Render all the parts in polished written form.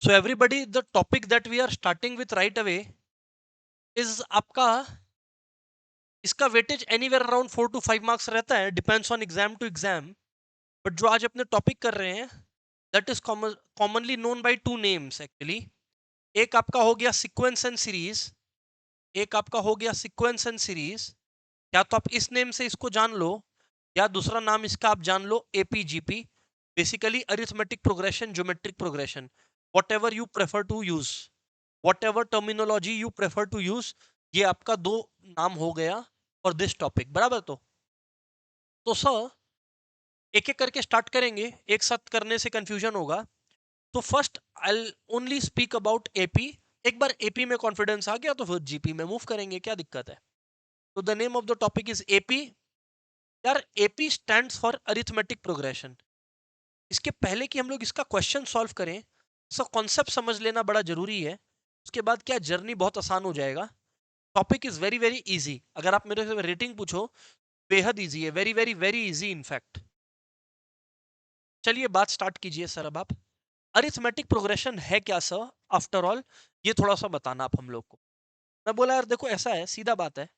So everybody, the topic that we are starting with right away is आपका इसका weightage anywhere around 4 to 5 marks रहता है, depends on exam to exam. But जो आज अपने topic कर रहे हैं that is commonly known by two names actually. एक आपका हो गया सीक्वेंस एंड सीरीज, एक आपका हो गया सीक्वेंस एंड सीरीज। या तो आप इस नेम से इसको जान लो या दूसरा नाम इसका आप जान लो A P G P, basically arithmetic progression, geometric progression, whatever you prefer to use, whatever terminology you prefer to use. ये आपका दो नाम हो गया फॉर दिस टॉपिक, बराबर। तो सर एक एक करके स्टार्ट करेंगे, एक साथ करने से कंफ्यूजन होगा। तो first I only speak about AP. एक बार एपी में कॉन्फिडेंस आ गया तो फिर जीपी में मूव करेंगे, क्या दिक्कत है। तो the name of the topic is A P. यार A P stands for arithmetic progression. इसके पहले कि हम लोग इसका क्वेश्चन सॉल्व करें, इसका कॉन्सेप्ट समझ लेना बड़ा जरूरी है। उसके बाद क्या जर्नी बहुत आसान हो जाएगा। Topic is very very easy. अगर आप मेरे से रेटिंग पूछो, बेहद इजी है, very very very easy in fact. चलिए बात स्टार्ट कीजिए सर। अब आप अरिथमेटिक प्रोग्रेशन है क्या सर, आफ्टर ऑल ये थोड़ा सा बताना आप हम लोग को। मैं बोला यार देखो ऐसा है, सीधा बात है,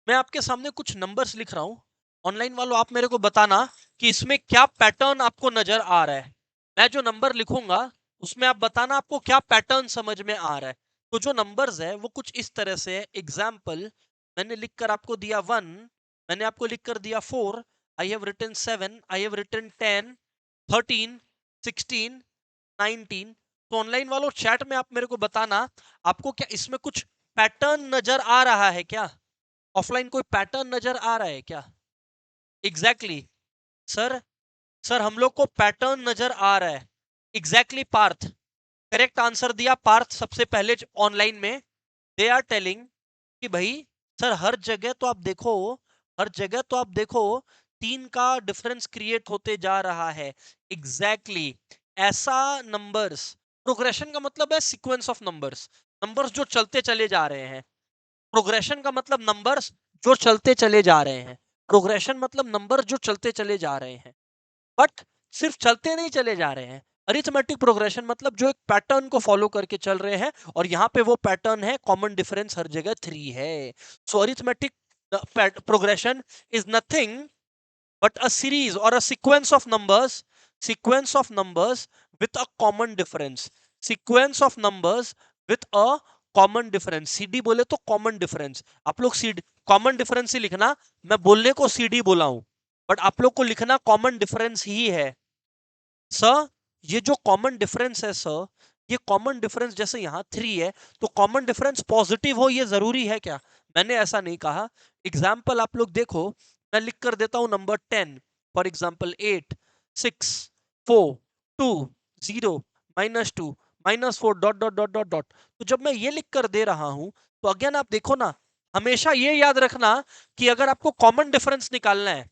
मैं आपके सामने कुछ नंबर्स लिख रहा हूं। ऑनलाइन वालों आप मेरे को बताना कि इसमें क्या पैटर्न आपको नजर आ रहा है। मैं जो नंबर लिखूंगा उसमें आप बताना आपको क्या पैटर्न समझ में आ रहा है। तो जो नंबर्स है वो कुछ इस तरह से है। एग्जाम्पल, मैंने लिखकर आपको दिया 1, मैंने आपको लिखकर दिया 4, I have written 7, I have written 10, 13, 16, 19। तो ऑनलाइन वालों चैट में आप मेरे को बताना आपको क्या इसमें कुछ पैटर्न नजर आ रहा है क्या। ऑफलाइन कोई पैटर्न नजर आ रहा है क्या। Exactly exactly. सर सर हम लोग को पैटर्न नजर आ रहा है। Exactly exactly, Parth correct answer दिया पार्थ सबसे पहले ऑनलाइन में। दे आर टेलिंग कि भाई सर हर जगह तो आप देखो, हर जगह तो आप देखो 3 का डिफरेंस क्रिएट होते जा रहा है। Exactly exactly. ऐसा नंबर्स, प्रोग्रेशन का मतलब है सीक्वेंस ऑफ नंबर्स, नंबर्स जो चलते चले जा रहे हैं। प्रोग्रेशन का मतलब नंबर्स जो चलते चले जा रहे हैं। प्रोग्रेशन मतलब नंबर जो चलते चले जा रहे हैं, बट सिर्फ चलते नहीं चले जा रहे हैं। अरिथमेटिक प्रोग्रेशन मतलब जो एक पैटर्न को फॉलो करके चल रहे हैं, और यहाँ पे वो पैटर्न है, कॉमन डिफरेंस हर जगह 3 है। So arithmetic progression is nothing but a series or a sequence of numbers with a common difference, sequence of numbers with a common difference. CD बोले तो कॉमन डिफरेंस, आप लोग सीडी कॉमन डिफरेंस ही लिखना। मैं बोलने को सीडी बोला हूं, बट आप लोग को लिखना कॉमन डिफरेंस ही है। सर ये जो कॉमन डिफरेंस है सर, ये कॉमन डिफरेंस जैसे यहाँ 3 है, तो कॉमन डिफरेंस पॉजिटिव हो ये जरूरी है क्या। मैंने ऐसा नहीं कहा। एग्जाम्पल आप लोग देखो, मैं लिख कर देता हूं number 10, for example 8, 6, 4, 2, 0, -2, -4 dot dot dot dot dot. तो जब मैं ये लिख कर दे रहा हूं तो अगेन आप देखो ना, हमेशा ये याद रखना कि अगर आपको कॉमन डिफरेंस निकालना है,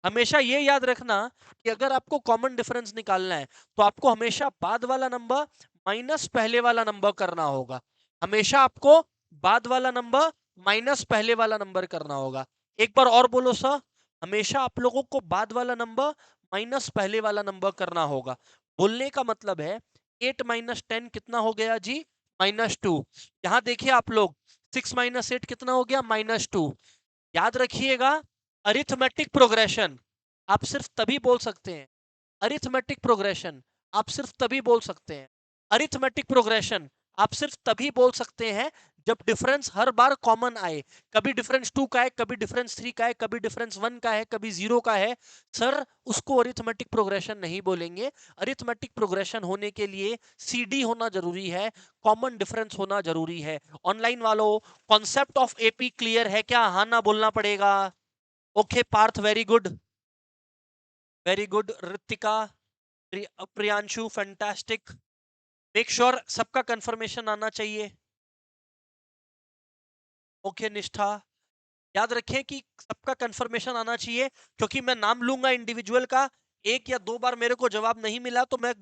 हमेशा ये याद रखना कि अगर आपको कॉमन डिफरेंस निकालना है तो आपको हमेशा बाद वाला नंबर माइनस पहले वाला नंबर करना होगा। हमेशा आपको बाद वाला नंबर माइनस पहले वाला नंबर करना होगा। एक बार और बोलो सर, हमेशा आप लोगों को बाद वाला नंबर माइनस पहले वाला नंबर करना होगा। बोलने का मतलब है 8 - 10 कितना हो गया जी, -2। यहां देखिए आप लोग 6 - 8 कितना हो गया, -2। याद रखिएगा, अरिथमेटिक प्रोग्रेशन आप सिर्फ तभी बोल सकते हैं, अरिथमेटिक प्रोग्रेशन आप सिर्फ तभी बोल सकते हैं, अरिथमेटिक प्रोग्रेशन आप सिर्फ तभी बोल सकते हैं जब डिफरेंस हर बार कॉमन आए। कभी डिफरेंस 2 का है, कभी डिफरेंस 3 का है, कभी डिफरेंस 1 का है, कभी 0 का है, सर उसको अरिथमेटिक प्रोग्रेशन नहीं बोलेंगे। अरिथमेटिक प्रोग्रेशन होने के लिए सीडी होना जरूरी है, कॉमन डिफरेंस होना जरूरी है। ऑनलाइन वालों कॉन्सेप्ट ऑफ एपी क्लियर है क्या, हाँ ना बोलना पड़ेगा। Okay Parth, very good, very good. Ritika, Priyanshu, fantastic. Make sure सबका कंफर्मेशन आना चाहिए। ओके निष्ठा, याद रखें कि सबका कंफर्मेशन आना चाहिए, क्योंकि मैं नाम लूंगा इंडिविजुअल का, एक या दो बार मेरे को जवाब नहीं मिला तो मैं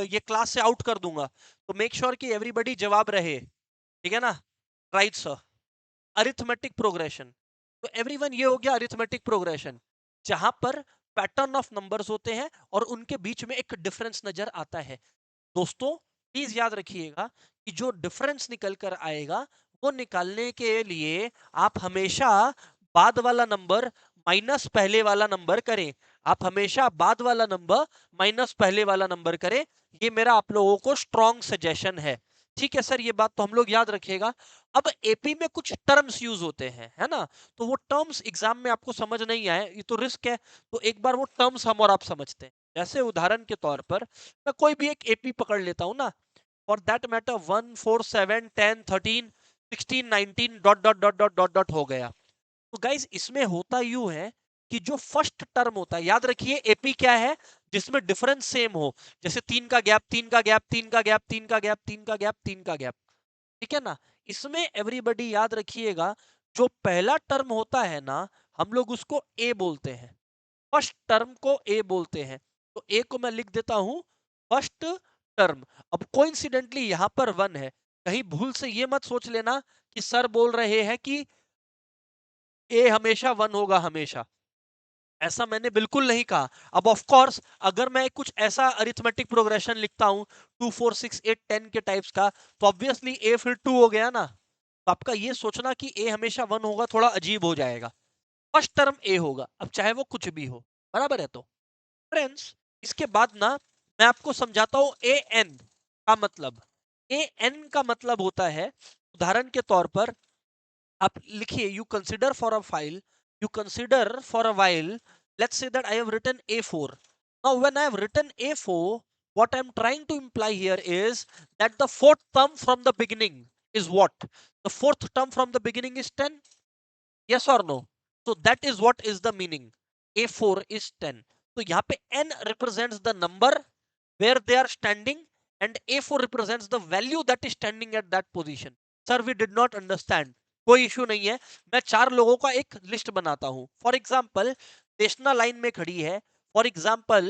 ये क्लास से आउट कर दूंगा। तो मेक श्योर कि एवरीबॉडी जवाब रहे, ठीक है ना। Right sir. अरिथमेटिक प्रोग्रेशन, तो एवरीवन ये हो गया अरिथमेटिक प्रोग्रेशन, जहां पर पैटर्न ऑफ नंबर्स होते हैं और उनके बीच में एक डिफरेंस नजर आता है। दोस्तों प्लीज याद रखिएगा कि जो डिफरेंस निकल कर आएगा वो निकालने के लिए आप हमेशा बाद वाला नंबर माइनस पहले वाला नंबर करें। आप हमेशा बाद वाला नंबर माइनस पहले वाला नंबर करें। ये मेरा आप लोगों को स्ट्रॉन्ग सजेशन है। ठीक है सर, ये बात तो हम लोग याद रखिएगा। अब एपी में कुछ टर्म्स यूज होते हैं, है ना, तो वो टर्म्स एग्जाम में आपको समझ नहीं आए, ये तो रिस्क है। तो एक बार वो टर्म्स हम और आप समझते हैं। जैसे उदाहरण के तौर पर मैं कोई भी एक एपी पकड़ लेता हूं ना, for that matter 1 4 7 10 13 16 19 dot dot dot dot dot dot हो गया। तो गाइज इसमें होता यूं है कि जो फर्स्ट टर्म होता है, याद रखिए एपी क्या है, जिसमें डिफरेंस सेम हो। जैसे 3 का गैप 3 का गैप 3 का गैप 3 का गैप 3 का गैप 3 का गैप, ठीक है ना। इसमें एवरीबॉडी याद रखिएगा, जो पहला टर्म होता है ना, हम लोग उसको ए बोलते हैं। फर्स्ट टर्म को ए बोलते हैं। तो ए को मैं लिख देता हूं फर्स्ट टर्म। अब कोइंसिडेंटली यहां पर 1 है। कहीं भूल से ये मत सोच लेना कि सर बोल रहे हैं कि ए हमेशा 1 होगा हमेशा। ऐसा मैंने बिल्कुल नहीं कहा। अब ऑफ कोर्स अगर मैं कुछ ऐसा अरिथमेटिक प्रोग्रेशन लिखता हूं 2 4 6 8 10 के टाइप्स का, तो ऑब्वियसली ए फिर 2 हो गया ना। तो आपका ये सोचना कि ए हमेशा 1 होगा थोड़ा अजीब हो जाएगा। फर्स्ट टर्म ए होगा, अब चाहे वो कुछ भी हो, बराबर है। तो फ्रेंड्स इसके बाद ना मैं आपको समझाता हूं ए एन का मतलब। ए एन का मतलब होता है, उदाहरण के तौर पर आप लिखिए, you consider for a file, you consider for a while, let's say that I have written A4. Now when I have written A4, what I'm trying to imply here is that the fourth term from the beginning is what? The fourth term from the beginning is 10. Yes or no? So that is what is the meaning. A4 is 10. तो यहाँ पे n represents the number where they are standing and A4 represents the value that is standing at that position. Sir, we did not understand. कोई issue नहीं है, मैं 4 लोगों का एक लिस्ट बनाता हूं। फॉर एग्जाम्पल देशना लाइन में खड़ी है। फॉर एग्जाम्पल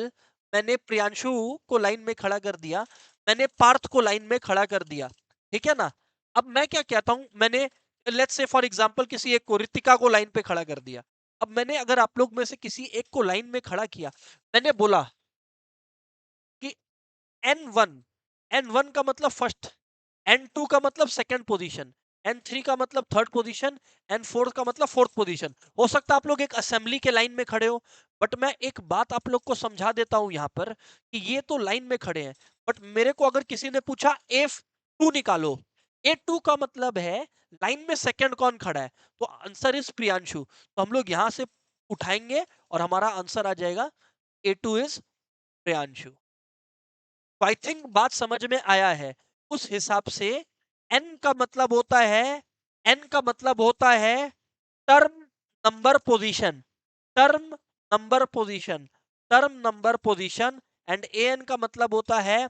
मैंने प्रियांशु को लाइन में खड़ा कर दिया, मैंने पार्थ को लाइन में खड़ा कर दिया, ठीक है ना। अब मैं क्या कहता हूं, मैंने लेट्स से फॉर एग्जाम्पल किसी एक को, रितिका को लाइन पे खड़ा कर दिया। अब मैंने अगर आप लोग में से किसी एक को लाइन में खड़ा किया, मैंने बोला कि N1, N1 का मतलब फर्स्ट, N2 का मतलब सेकंड पोजीशन, N3 का मतलब थर्ड पोजीशन, N4 का मतलब फोर्थ पोजीशन। हो सकता है आप लोग एक असेंबली के लाइन में खड़े हो, बट मैं एक बात आप लोग को समझा देता हूं यहाँ पर कि ये तो लाइन में खड़े हैं, बट मेरे को अगर किसी ने पूछा F2 निकालो, A2 का मतलब है लाइन में सेकंड कौन खड़ा है, तो आंसर इज प्रियांशु। तो हम लोग यहां से उठाएंगे और हमारा आंसर आ जाएगा A2 इज प्रियांशु। तो आई थिंक बात समझ में आया है। उस हिसाब से एन का मतलब होता है, एन का मतलब होता है term number position, term number position, term number position. And a n का मतलब होता है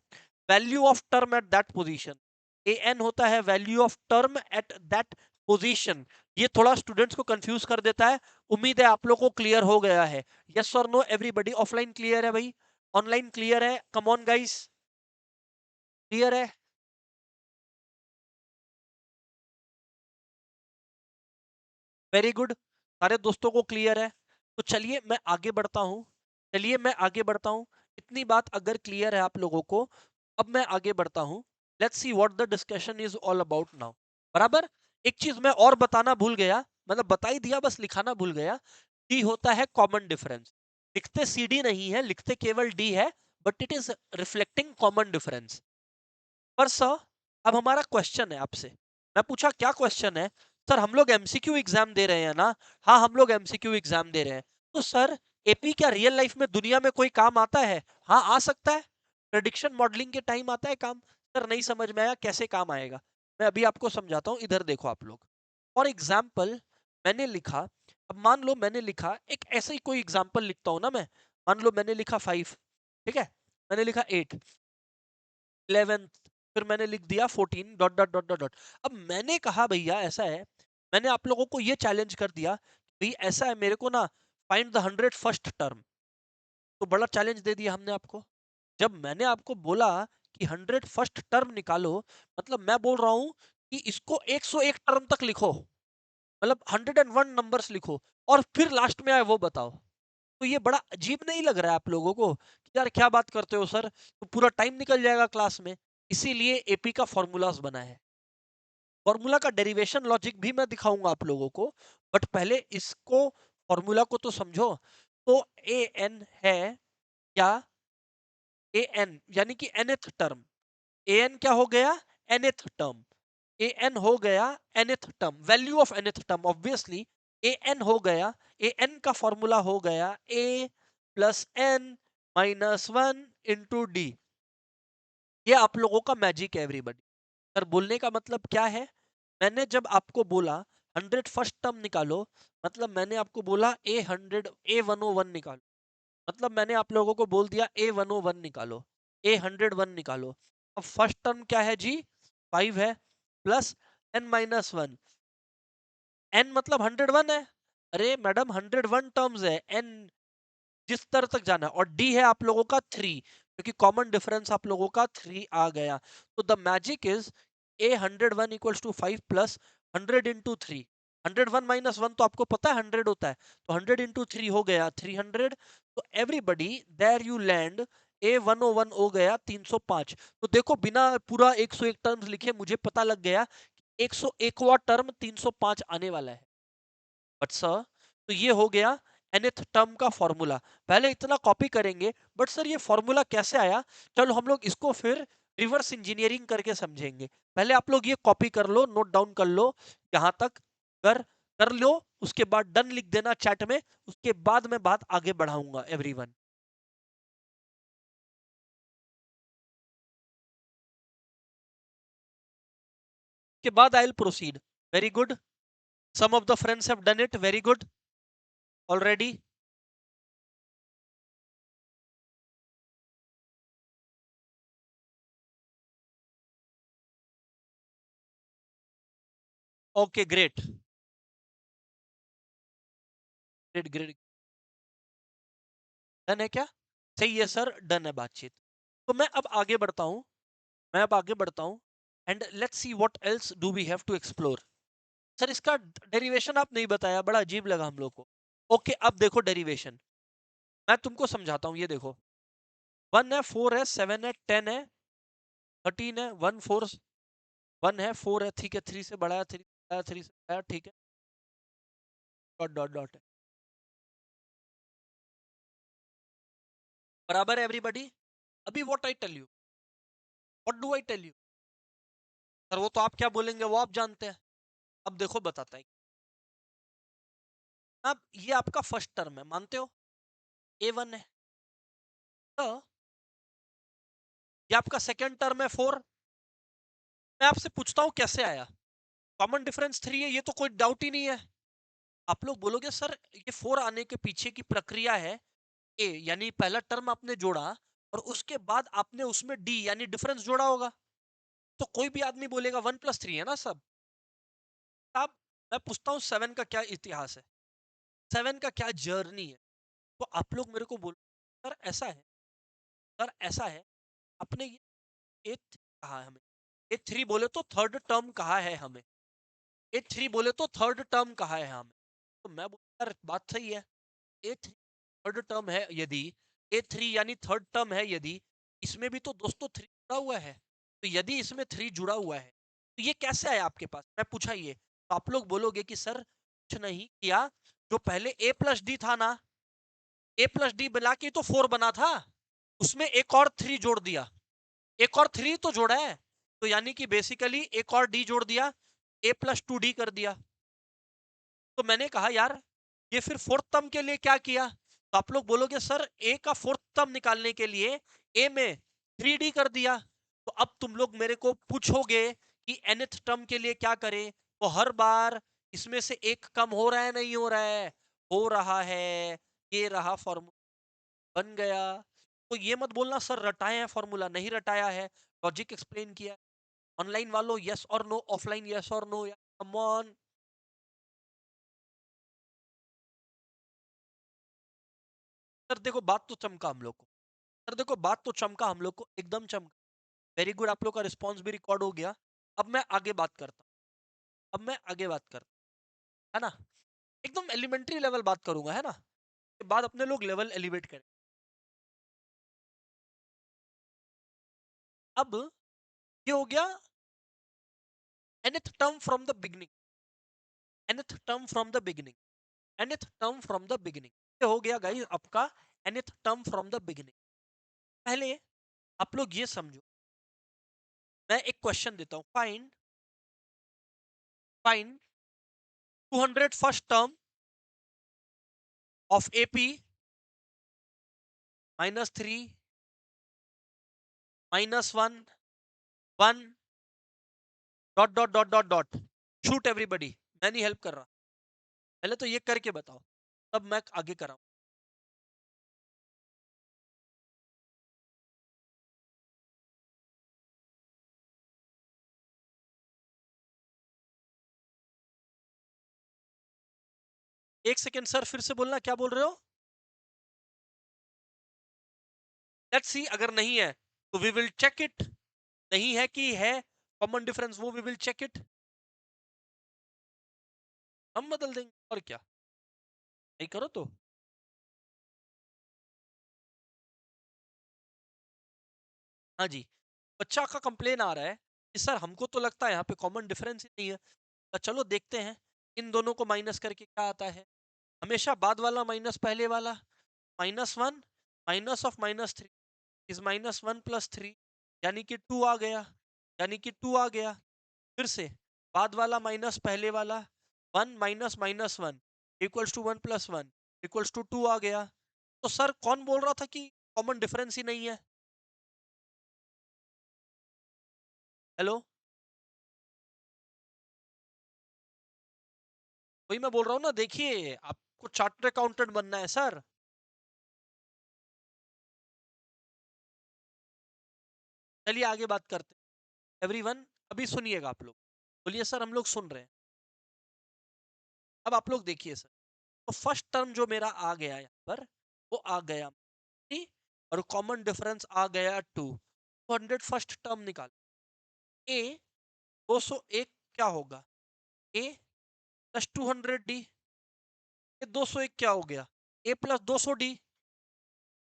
value of term at that position. A n होता है value of term at that position. ये थोड़ा स्टूडेंट्स को कंफ्यूज कर देता है। उम्मीद है आप लोग को क्लियर हो गया है। Yes or no everybody? Offline clear है भाई? ऑनलाइन क्लियर है? कम ऑन गाइस, क्लियर है? वेरी गुड, सारे दोस्तों को क्लियर है। तो चलिए मैं आगे बढ़ता हूं, चलिए मैं आगे बढ़ता हूं। इतनी बात अगर क्लियर है आप लोगों को, अब मैं आगे बढ़ता हूं। Let's see what the discussion is all about now. बराबर। एक चीज मैं और बताना भूल गया, मतलब बता ही दिया, बस लिखाना भूल गया। डी होता है कॉमन डिफरेंस। लिखते सी डी नहीं है, लिखते केवल डी है, but it is reflecting common difference. पर सर अब हमारा क्वेश्चन है आपसे, मैं पूछा क्या क्वेश्चन है? सर हम लोग एमसीक्यू एग्जाम दे रहे हैं ना? हाँ हम लोग एमसीक्यू एग्जाम दे रहे हैं। तो सर एपी क्या रियल लाइफ में दुनिया में कोई काम आता है? हाँ आ सकता है, प्रेडिक्शन मॉडलिंग के टाइम आता है काम। सर नहीं समझ में आया, कैसे काम आएगा? मैं अभी आपको समझाता हूँ, इधर देखो आप लोग। फॉर एग्जाम्पल मैंने लिखा, अब मान लो मैंने लिखा एक ऐसे ही कोई एग्जाम्पल लिखता हूँ ना मैं, मान लो मैंने लिखा 5, ठीक है, मैंने लिखा 8, 11, फिर मैंने लिख दिया 14 dot dot dot dot dot. अब मैंने कहा भैया ऐसा है, मैंने आप लोगों को ये चैलेंज कर दिया भाई ऐसा है, मेरे को ना फाइंड द 100 फर्स्ट टर्म। तो बड़ा चैलेंज दे दिया हमने आपको। जब मैंने आपको बोला कि 100 फर्स्ट टर्म निकालो, मतलब मैं बोल रहा हूं कि इसको 101 टर्म तक लिखो, मतलब 101 नंबर्स लिखो और फिर लास्ट में आए वो बताओ। तो ये बड़ा अजीब नहीं लग रहा है आप लोगों को कि यार क्या बात करते हो सर, तो पूरा टाइम निकल जाएगा क्लास में। इसीलिए एपी का फॉर्मूलाज बना है। फॉर्मूला का डेरिवेशन लॉजिक भी मैं दिखाऊंगा आप लोगों को, बट पहले इसको फॉर्मूला को तो समझो। तो ए एन है क्या, ए एन यानी कि nth टर्म, ए एन क्या हो गया, nth टर्म, ए एन हो गया nth term, value of nth term obviously a n हो गया। ए एन का फॉर्मूला हो गया a plus n minus one into d. ये आप लोगों का मैजिक है एवरीबॉडी। सर बोलने का मतलब क्या है, मैंने जब आपको बोला 100 फर्स्ट टर्म निकालो, मतलब मैंने आपको बोला A101 निकालो, मतलब मैंने आप लोगों को बोल दिया A101 निकालो, A101 निकालो। अब फर्स्ट टर्म क्या है जी, 5 है, plus n minus one, n मतलब 101 है। अरे मैडम 101 टर्म्स है, n जिस स्तर तक जाना है, और डी है आप लोगों का 3, क्योंकि कॉमन डिफरेंस आप लोगों का 3 आ गया। तो the magic is A101 equals to 5 plus 100 into 3। 101 minus 1 तो आपको पता है 100 होता है, तो 100 इंटू 3 हो गया 300। तो everybody there you land, A101 हो गया 305। तो देखो बिना पूरा 101 टर्म्स लिखे मुझे पता लग गया 101वां टर्म 305 आने वाला है। बट सर, तो ये हो गया nth टर्म का फॉर्मूला। पहले इतना कॉपी करेंगे, बट सर ये फॉर्मूला कैसे आया, चलो हम लोग इसको फिर रिवर्स इंजीनियरिंग करके समझेंगे। पहले आप लोग ये कॉपी कर लो, नोट डाउन कर लो, यहां तक कर कर लो, उसके बाद डन लिख देना चैट में, उसके बाद मैं बात आगे बढ़ाऊंगा एवरीवन। के बाद I will proceed. Very good, some of the friends have done it, very good already. Okay great, great great. Done है क्या, सही है सर, डन है बातचीत। तो मैं अब आगे बढ़ता हूं, मैं अब आगे बढ़ता हूं, and let's see what else do we have to explore. Sir इसका डेरिवेशन आप नहीं बताया, बड़ा अजीब लगा हम लोग को। ओके अब देखो डेरिवेशन, मैं तुमको समझाता हूँ, ये देखो 1 है, 4 है, 7 है, 10 है, 13 है, 1 4 1 है, 4 है, ठीक है, 3 से बढ़ाया, 3 बढ़ाया, 3 से बढ़ाया, ठीक है, डॉट डॉट डॉट है, बराबर है एवरीबॉडी। अभी what I tell you, what do I tell you, sir वो तो आप क्या बोलेंगे वो आप जानते हैं। अब देखो बताता है, अब ये आपका फर्स्ट टर्म है, मानते हो, A1 है, तो ये आपका सेकेंड टर्म है 4। मैं आपसे पूछता हूँ कैसे आया, कॉमन डिफरेंस 3 है, ये तो कोई डाउट ही नहीं है। आप लोग बोलोगे सर ये 4 आने के पीछे की प्रक्रिया है, ए यानी पहला टर्म आपने जोड़ा, और उसके बाद आपने उसमें डी यानी डिफरेंस जोड़ा होगा। तो कोई भी आदमी बोलेगा 1 + 3 है ना सब। अब मैं पूछता हूँ 7 का क्या इतिहास है, 7 का क्या जर्नी है। तो आप लोग मेरे को बोलो सर ऐसा है, सर ऐसा है, आपने ये ए कहा है हमें, A3 बोले तो थर्ड टर्म कहा है हमें, A3 बोले तो थर्ड टर्म कहा है हमें। तो मैं बोलता यार बात सही है, A3 थर्ड टर्म है यदि, A3 यानी थर्ड टर्म है यदि, इसमें भी तो दोस्तों 3 जुड़ा हुआ है। तो यदि इसमें 3 जुड़ा हुआ है तो ये कैसे आया आपके पास, मैं पूछा ये, तो आप लोग बोलोगे कि सर कुछ नहीं किया, जो पहले A+D था ना, A+D मिला के तो 4 बना था, उसमें एक और 3 जोड़ दिया, एक और 3 तो जोड़ा है, तो यानी कि बेसिकली एक और D जोड़ दिया, A+2D कर दिया। तो मैंने कहा यार ये फिर फोर्थ टर्म के लिए क्या किया, तो आप लोग बोलोगे सर ए का फोर्थ टर्म निकालने के लिए ए में 3D कर दिया। तो अब तुम लोग मेरे को पूछोगे कि nth टर्म के लिए क्या करें, तो हर बार इसमें से एक कम हो रहा है नहीं हो रहा है, हो रहा है, ये रहा फॉर्मूला बन गया। तो ये मत बोलना सर रटाए हैं फॉर्मूला, नहीं रटाया है, लॉजिक एक्सप्लेन किया। ऑनलाइन वालों yes or no, offline yes or no, come on. Sir देखो बात तो चमका हम लोग को, सर देखो बात तो चमका हम लोग को, एकदम चमका। वेरी गुड, आप लोग का रिस्पॉन्स भी रिकॉर्ड हो गया। अब मैं आगे बात करता हूँ, अब मैं आगे बात करता है ना, एकदम एलिमेंट्री लेवल बात करूंगा है ना, के बाद अपने लोग लेवल एलिवेट करें। अब ये हो गया nth term from the beginning, nth term from the beginning, nth term from the beginning. ये हो गया गाइस आपका nth term from the beginning. पहले आप लोग ये समझो, मैं एक क्वेश्चन देता हूं, find find 200 first term of AP -3 -1 1 dot dot dot dot dot, shoot everybody. मैं नहीं हेल्प कर रहा, पहले तो ये करके बताओ, तब मैं आगे कराऊं। एक सेकेंड सर, फिर से बोलना, क्या बोल रहे हो? लेट्स सी, अगर नहीं है तो वी विल चेक इट, नहीं है कि है कॉमन डिफरेंस, वो वी विल चेक इट, हम बदल देंगे और क्या, नहीं करो तो। हाँ जी, बच्चा का कंप्लेन आ रहा है कि सर हमको तो लगता है यहाँ पे कॉमन डिफरेंस ही नहीं है। तो चलो देखते हैं इन दोनों को माइनस करके क्या आता है। हमेशा बाद वाला माइनस पहले वाला, -1 माइनस ऑफ -3 इज -1 + 3, यानी कि 2 आ गया, यानी कि 2 आ गया। फिर से बाद वाला माइनस पहले वाला, 1 minus -1 equals to 1 + 1 equals to 2 आ गया। तो सर कौन बोल रहा था कि कॉमन डिफरेंस ही नहीं है? हेलो, वही मैं बोल रहा हूँ ना, देखिए आपको चार्टर्ड अकाउंटेंट बनना है सर। चलिए आगे बात करते हैं एवरीवन, अभी सुनिएगा आप लोग, बोलिए सर हम लोग सुन रहे हैं। अब आप लोग देखिए सर, तो फर्स्ट टर्म जो मेरा आ गया यहाँ पर, वो आ गया 3 और कॉमन डिफरेंस आ गया 2, 200 फर्स्ट टर्म निकाल। ए 201 क्या होगा? ए प्लस 200 डी, ये 201 क्या हो गया? A plus 200 d,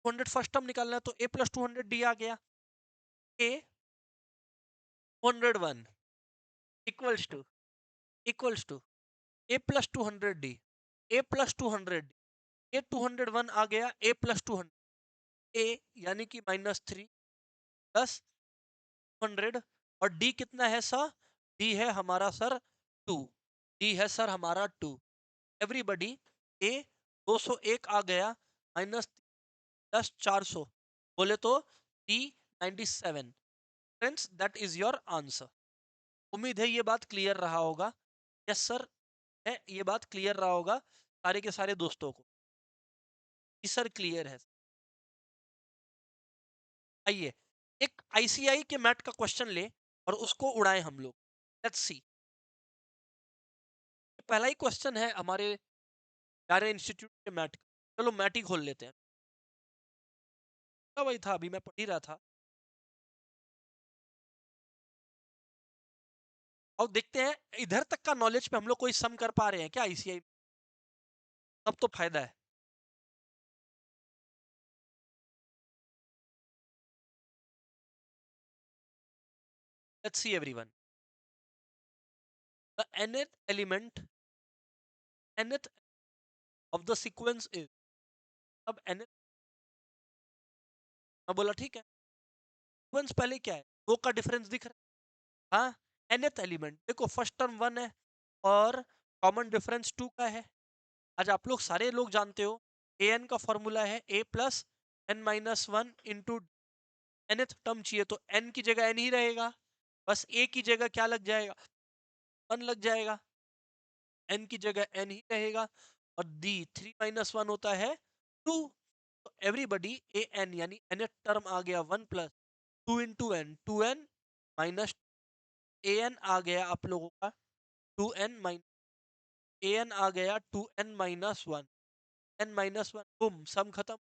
200 first term निकालना है तो ए प्लस 200 डी आ गया। A 101 equals to a plus 200 d, a plus 200 d, a 201 आ गया, ए प्लस 200 ए यानी कि -3 प्लस 100, और डी कितना है सर? डी है हमारा सर 2, डी है सर हमारा 2। एवरीबडी, ए 201 आ गया, -10 400, बोले तो D 97। Friends that is your answer. उम्मीद है ये बात क्लियर रहा होगा। यस सर, है ये बात क्लियर रहा होगा सारे के सारे दोस्तों को कि सर क्लियर है। आइए एक आईसीआई के मैट का क्वेश्चन ले और उसको उड़ाएं हम लोग। लेट्स सी, पहला ही क्वेश्चन है हमारे प्यारे इंस्टीट्यूट के मैट का। चलो मैट ही खोल लेते हैं। वही था, अभी मैं पढ़ ही रहा था। और देखते हैं इधर तक का नॉलेज पे हम लोग कोई सम कर पा रहे हैं क्या आईसीआई? तब तो फायदा है। Let's see everyone, the nth of the sequence is, अब nth, मैं बोला ठीक है, सीक्वेंस पहले क्या है, दो का डिफरेंस दिख रहा है। हाँ, nth एलिमेंट देखो, फर्स्ट टर्म 1 है और कॉमन डिफरेंस 2 का है। आज आप लोग सारे लोग जानते हो ए एन का फॉर्मूला है a plus n-1 into nth term चाहिए तो n की जगह n ही रहेगा, बस a की जगह क्या लग जाएगा? 1 लग जाएगा, n की जगह n ही रहेगा, और d 3 - 1 होता है 2। तो एवरीबडी ए एन यानी nth टर्म आ गया 1 plus 2 into n, 2n minus a n आ गया आप लोगों का 2n माइनस, ए एन आ गया 2n-1, n-1, बूम, सम खत्म।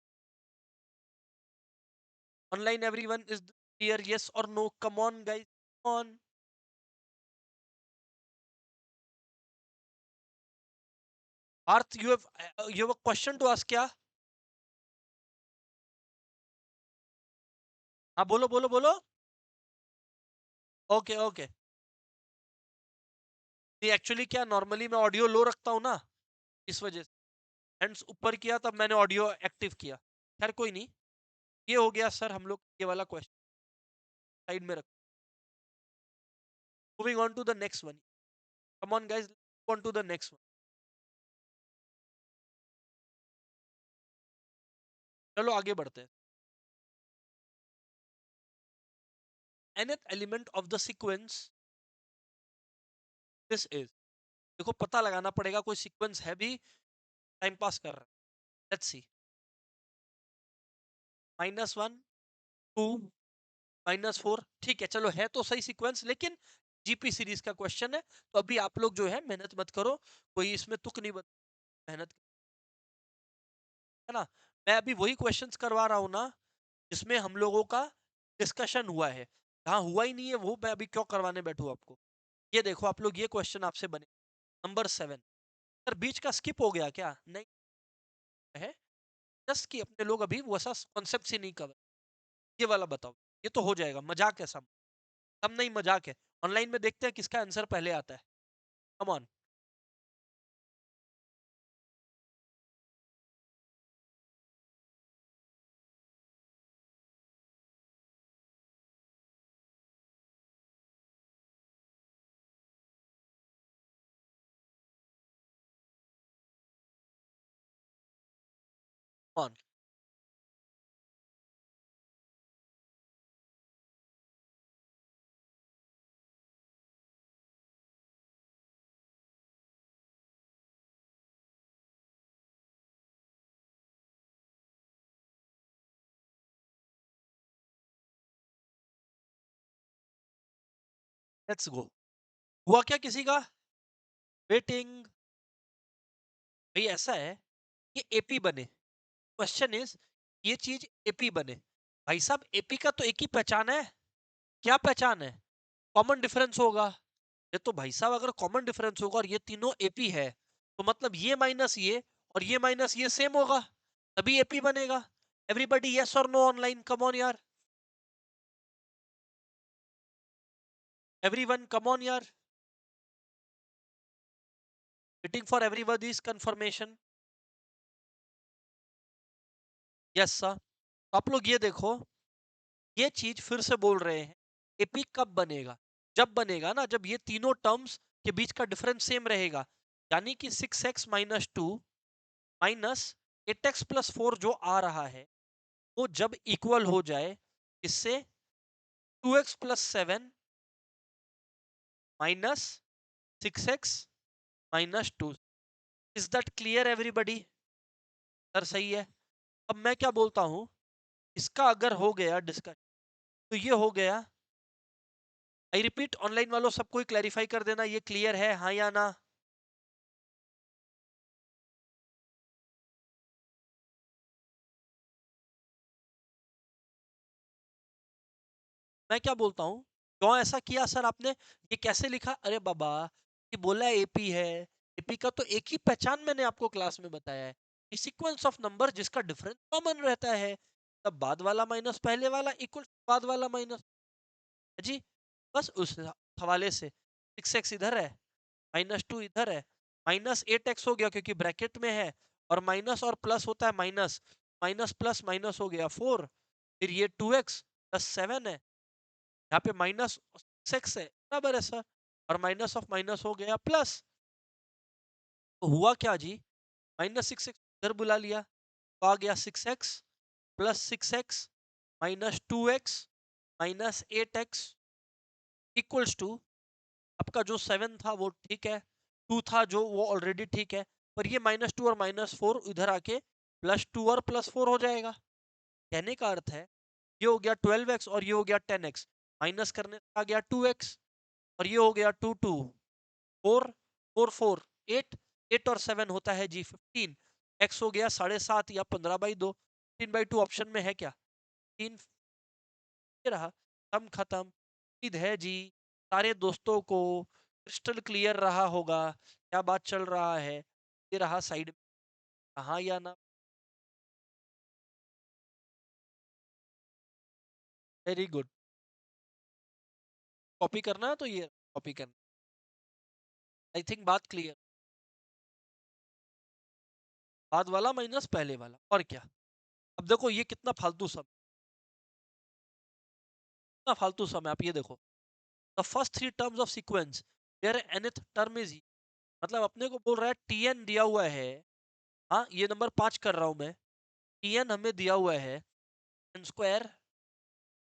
Online everyone is clear, yes or no? Come on guys, on. Arth, you have a question to ask क्या? हाँ बोलो बोलो बोलो। Okay, okay. नहीं, एक्चुअली क्या, नॉर्मली मैं ऑडियो लो रखता हूँ ना, इस वजह से। हैंड्स ऊपर किया तब मैंने ऑडियो एक्टिव किया। खैर कोई नहीं। ये हो गया सर, हम लोग ये वाला क्वेश्चन साइड में रख। Moving on to the next one. Come on guys, on to the next one. चलो आगे बढ़ते हैं। nth element of the sequence this is. देखो पता लगाना पड़ेगा, कोई सीक्वेंस है भी, टाइम पास कर रहा है। Let's see. -1, 2, -4, ठीक है चलो, है तो सही सीक्वेंस, लेकिन जीपी सीरीज का क्वेश्चन है, तो अभी आप लोग जो है मेहनत मत करो, कोई इसमें तुक नहीं मेहनत, है ना। मैं अभी वही क्वेश्चंस करवा रहा हूँ ना, जिसमें हम लोगों का डिस्कशन हुआ है। जहाँ हुआ ही नहीं है वो मैं अभी क्यों करवाने बैठूं आपको। ये देखो आप लोग, ये क्वेश्चन आपसे बने। नंबर 7। सर बीच का स्किप हो गया क्या? नहीं है, जस्ट कि अपने लोग अभी वैसा कॉन्सेप्ट से नहीं कवर। ये वाला बताओ। ये तो हो जाएगा, मजाक है सब। सब नहीं, मजाक है। ऑनलाइन में देखते हैं किसका आंसर पहले आता है। Come on. On. Let's go. हुआ क्या किसी का? वेटिंग। भाई ऐसा है, ये एपी बने। क्वेश्चन इज, ये चीज एपी बने। भाई साहब एपी का तो एक ही पहचान है। क्या पहचान है? कॉमन डिफरेंस होगा। ये तो भाई साहब अगर कॉमन डिफरेंस होगा और ये तीनों एपी है, तो मतलब ये माइनस ये और ये माइनस ये सेम होगा, तभी एपी बनेगा। Everybody yes or no online, come on यार। एवरीवन कम ऑन यार। Waiting for everybody's confirmation. Yes sir. आप लोग ये देखो, ये चीज फिर से बोल रहे हैं, एपी कब बनेगा? जब बनेगा ना, जब ये तीनों टर्म्स के बीच का डिफरेंस सेम रहेगा। यानी कि 6x-2 माइनस 8x+4 जो आ रहा है, वो जब इक्वल हो जाए इससे 2x+7 minus 6x-2। Is that clear everybody? Sir सही है। अब मैं क्या बोलता हूं, इसका अगर हो गया डिस्कस, तो ये हो गया। आई रिपीट, ऑनलाइन वालों सब कोई क्लैरिफाई कर देना, ये क्लियर है हाँ या ना। मैं क्या बोलता हूँ, क्यों ऐसा किया सर आपने? ये कैसे लिखा? अरे बाबा, ये बोला एपी है। एपी का तो एक ही पहचान मैंने आपको क्लास में बताया है, सीक्वेंस ऑफ नंबर जिसका डिफरेंस कॉमन रहता है। तब बाद वाला माइनस पहले वाला इक्वल बाद वाला माइनस। जी, बस उस हवाले से 6x इधर है, -2 इधर है, -8x हो गया क्योंकि ब्रैकेट में है, और माइनस और प्लस होता है माइनस, माइनस प्लस माइनस हो गया 4। फिर ये 2x प्लस 7 है, यहाँ पे माइनस 6 है, बराबर है सर। और माइनस ऑफ माइनस हो गया प्लस। तो हुआ क्या जी, -6x इधर बुला लिया, तो आ गया 6x plus 6x -2x -8x equals to, आपका जो 7 था वो ठीक है, 2 था जो वो ऑलरेडी ठीक है, पर ये -2 और -4 इधर आके +2 और +4 हो जाएगा। कहने का अर्थ है, ये हो गया 12x और ये हो गया 10x, माइनस करने से आ गया 2x, और ये हो गया 2 2 4 4 4 8, 8 और 7 होता है जी 15। x हो गया 7.5 या 15/2, 15/2 ऑप्शन में है क्या? 3 ये रहा, सम खत्म। उम्मीद है जी सारे दोस्तों को क्रिस्टल क्लियर रहा होगा क्या बात चल रहा है। ये रहा साइड में, हाँ या ना। Very good. कॉपी करना है तो ये कॉपी करना। आई थिंक बात क्लियर। बाद वाला माइनस पहले वाला, और क्या। अब देखो ये कितना फालतू सम, कितना फालतू सम है, आप ये देखो। The first three terms of sequence where nth term is, मतलब अपने को बोल रहा है tn दिया हुआ है। हाँ, ये नंबर 5 कर रहा हूं मैं। tn हमें दिया हुआ है n स्क्वायर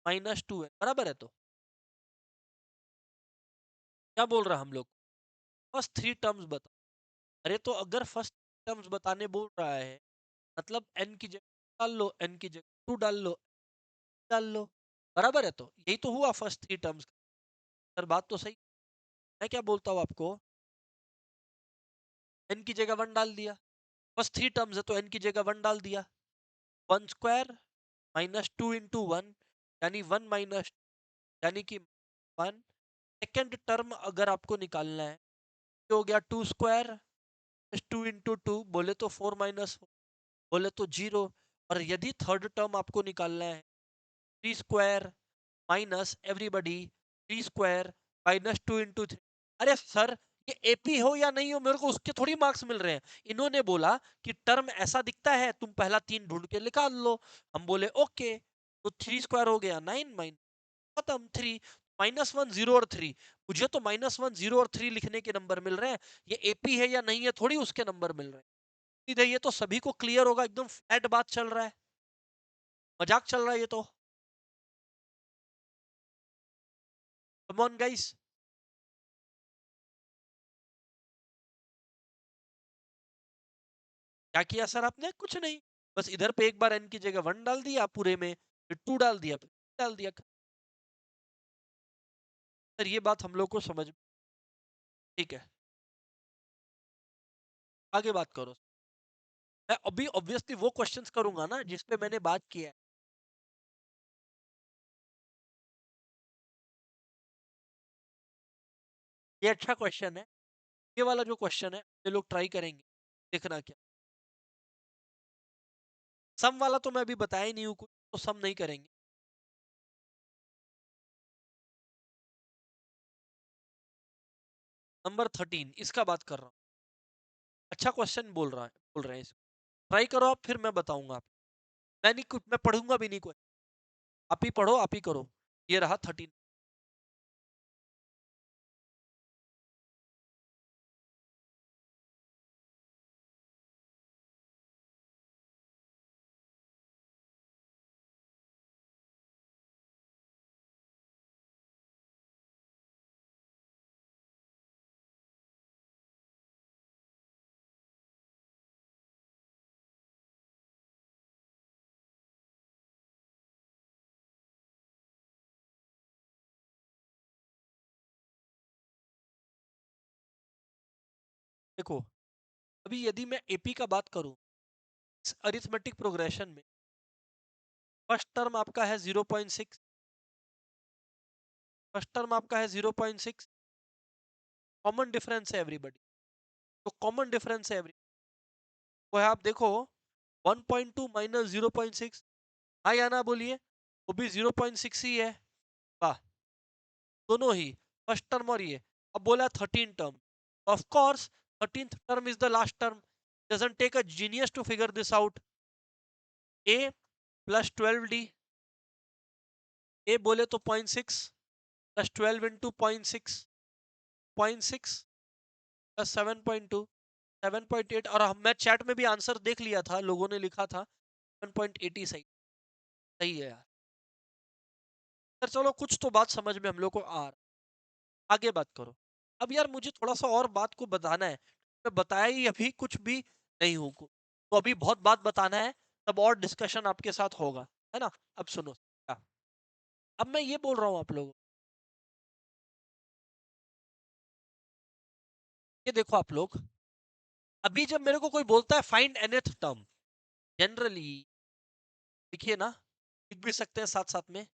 -2 है, बराबर है। तो क्या बोल रहा है हम लोग, फर्स्ट थ्री टर्म्स बता। अरे तो अगर फर्स्ट टर्म्स बताने बोल रहा है, मतलब n की जगह डाल लो, n की जगह 2 डाल लो, डाल लो, बराबर है। तो यही तो हुआ फर्स्ट थ्री टर्म्स। सर बात तो सही। मैं क्या बोलता हूँ आपको, n की जगह 1 डाल दिया। फर्स्ट थ्री टर्म्स है तो n की जगह 1 डाल दिया। 1 स्क्वायर -2 इंटू 1, यानी 1 माइनस, यानी कि 1। सेकेंड टर्म अगर आपको निकालना है तो हो गया 2 स्क्वायर 2 इंटू 2, बोले तो 4 माइनस, बोले तो 0। और यदि थर्ड टर्म आपको निकालना है, 3 square minus everybody 3 square -2 into 3। अरे सर, ये एपी हो या नहीं हो, मेरे को उसके थोड़ी मार्क्स मिल रहे हैं। इन्होंने बोला कि टर्म ऐसा दिखता है, तुम पहला 3 ढूंढ के निकाल लो। हम बोले ओके। तो 3 स्क्वायर हो गया 9, माइन खत्म 3। -1 0 और 3, मुझे तो -1 0 और 3 लिखने के नंबर मिल रहे हैं। ये एपी है या नहीं है, थोड़ी उसके नंबर मिल रहे हैं। सीधे ये तो सभी को क्लियर होगा, एकदम फ्लैट बात चल रहा है, मजाक चल रहा है ये तो। कम ऑन गाइस। क्या किया सर आपने, कुछ नहीं। बस इधर पे एक बार n की जगह 1 डाल दिया पूरे में, फिर 2 डाल दिया, फिर डाल दिया। सर ये बात हम लोग को समझ, ठीक है। आगे बात करो। मैं अभी ऑब्वियसली वो क्वेश्चंस करूंगा ना जिस पे मैंने बात किया है। ये अच्छा क्वेश्चन है। ये वाला जो क्वेश्चन है ये लोग ट्राई करेंगे, देखना क्या। सम वाला तो मैं अभी बताया ही नहीं हूँ कुछ, तो सम नहीं करेंगे। नंबर 13 इसका बात कर रहा हूँ। अच्छा क्वेश्चन बोल रहे हैं इसको। ट्राई करो आप, फिर मैं बताऊंगा आप। मैं नहीं कुछ, मैं पढ़ूंगा भी नहीं कुछ। आप ही पढ़ो, आप ही करो। ये रहा 13। देखो, अभी यदि मैं एपी का बात करूं, अरिथमेटिक प्रोग्रेशन में फर्स्ट टर्म आपका है 0.6, फर्स्ट टर्म आपका है 0.6, कॉमन डिफरेंस है एवरीबडी। तो कॉमन डिफरेंस है एवरी, वो है, आप देखो 1.2 माइनस 0.6, हाँ या ना बोलिए, वो भी 0.6 ही है। वाह, दोनों ही, फर्स्ट टर्म और ये। अब बोला 13 term, of course 13th term is the last term. Doesn't take a genius to figure this out. A plus 12d, a बोले तो 0.6 प्लस 12 इंटू 0.6, 0.6 प्लस 7.2, 7.8। और मैं चैट में भी आंसर देख लिया था, लोगों ने लिखा था 7.80 सही। सही है यार। सर चलो, कुछ तो बात समझ में हम लोग को आ रहा। आगे बात करो। अब यार मुझे थोड़ा सा और बात को बताना है, मैं बताया ही अभी कुछ भी नहीं हूँ तो अभी बहुत बात बताना है, तब और डिस्कशन आपके साथ होगा, है ना। अब सुनो क्या? अब मैं ये बोल रहा हूँ आप लोगों, ये देखो आप लोग, अभी जब मेरे को कोई बोलता है फाइंड nth टर्म, जनरली लिखिए ना, लिख भी सकते हैं साथ साथ में।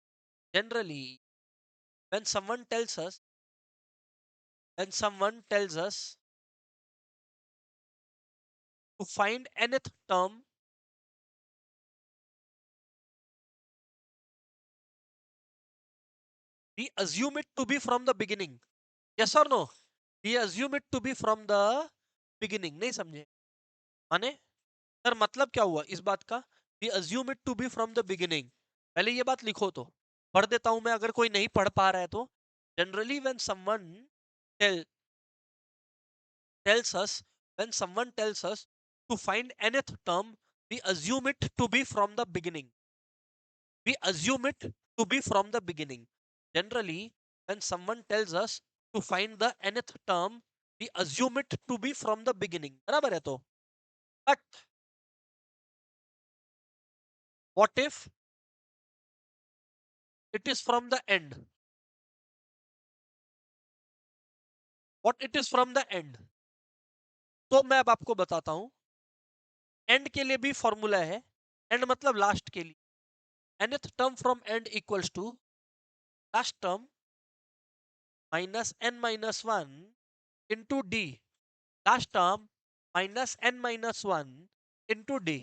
Generally when someone tells us, when someone tells us to find nth term, we assume it to be from the beginning. Yes or no? We assume it to be from the beginning. नहीं समझे? माने sir मतलब क्या हुआ इस बात का? We assume it to be from the beginning. पहले ये बात लिखो तो पढ़ देता हूं मैं, अगर कोई नहीं पढ़ पा रहा है तो. Generally when someone tell, tells us when someone tells us to find nth term, we assume it to be from the beginning. We assume it to be from the beginning. Generally when someone tells us to find the nth term, we assume it to be from the beginning. बराबर है तो. But what if it is from the end? What it is from the end? तो मैं अब आपको बताता हूं. And के लिए भी फॉर्मूला है. एंड मतलब लास्ट के लिए. nth term from end equals to last term minus n minus 1 into d. Last term minus n minus 1 into d.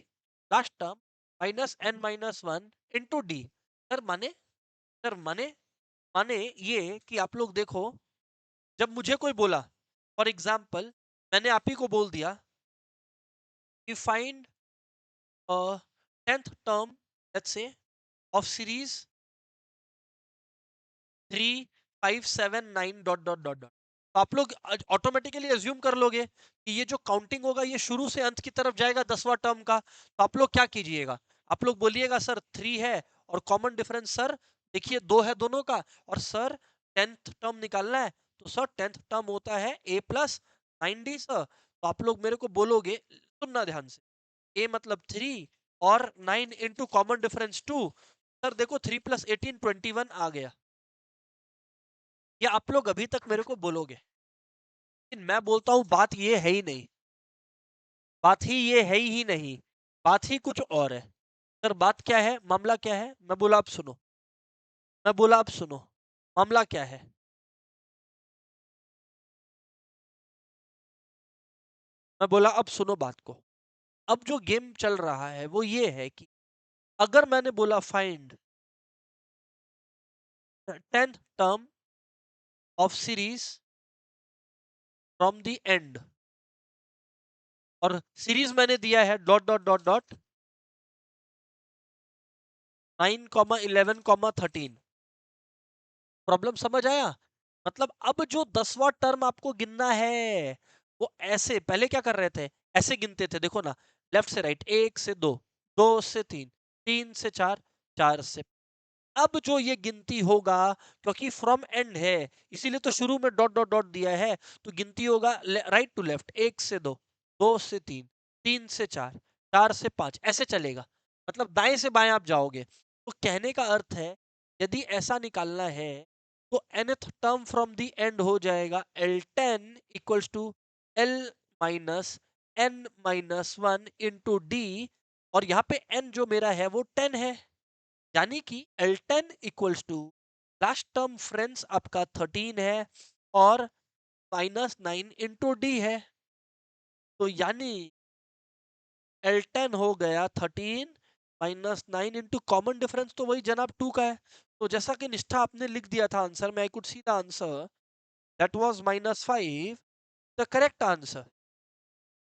Last term minus n minus 1 into d. Sir माने, sir माने, माने ये कि आप लोग देखो, जब मुझे कोई बोला, फॉर एग्जाम्पल मैंने आप ही को बोल दिया कि find tenth term let's say of series 3579 dot dot dot dot. तो आप लोग ऑटोमेटिकली अज्यूम कर लोगे कि ये जो काउंटिंग होगा ये शुरू से अंत की तरफ जाएगा 10वां टर्म का. तो आप लोग क्या कीजिएगा, आप लोग बोलिएगा सर 3 है और कॉमन डिफरेंस सर देखिए 2 है दोनों का, और सर टेंथ टर्म निकालना है. तो सर टेंथ टर्म होता है a प्लस 9d सर. तो आप लोग मेरे को बोलोगे, सुनना ध्यान से, a मतलब 3 और 9 इंटू कॉमन डिफरेंस 2. सर देखो 3 प्लस 18 21 आ गया. ये आप लोग अभी तक मेरे को बोलोगे, लेकिन मैं बोलता हूं बात ये है ही नहीं. बात ही ये है ही नहीं. बात ही कुछ और है. सर बात क्या है, मामला क्या है? मैं बोला आप सुनो. मैं बोला आप सुनो. मामला क्या है? मैं बोला अब सुनो बात को. अब जो गेम चल रहा है वो ये है कि अगर मैंने बोला find tenth term of series from the and, और सीरीज मैंने दिया है dot dot dot dot 9, 11, 13. Problem समझ आया? मतलब अब जो 10वां टर्म आपको गिनना है वो ऐसे, पहले क्या कर रहे थे, ऐसे गिनते थे. देखो ना, लेफ्ट से राइट, 1 से 2, 2 से 3, 3 से 4, 4 से. अब जो ये गिनती होगा, क्योंकि फ्रॉम एंड है इसीलिए तो शुरू में डॉट डॉट डॉट दिया है, तो गिनती होगा राइट टू लेफ्ट, 1 से 2, 2 से 3, 3 से 4, 4 से 5, ऐसे चलेगा. मतलब दाएं से बाएं आप जाओगे. तो कहने का अर्थ है, यदि ऐसा निकालना है तो nth term from the end हो जाएगा L10 equals to L minus n minus 1 into d. और यहाँ पे n जो मेरा है वो 10 है, यानी कि L10 equals to last term friends आपका 13 है और -9 इंटू डी है. तो यानी L10 हो गया 13 -9 इंटू कॉमन डिफरेंस तो वही जनाब 2 का है. तो जैसा कि निष्ठा आपने लिख दिया था आंसर में, I could see the answer that was -5, the correct answer.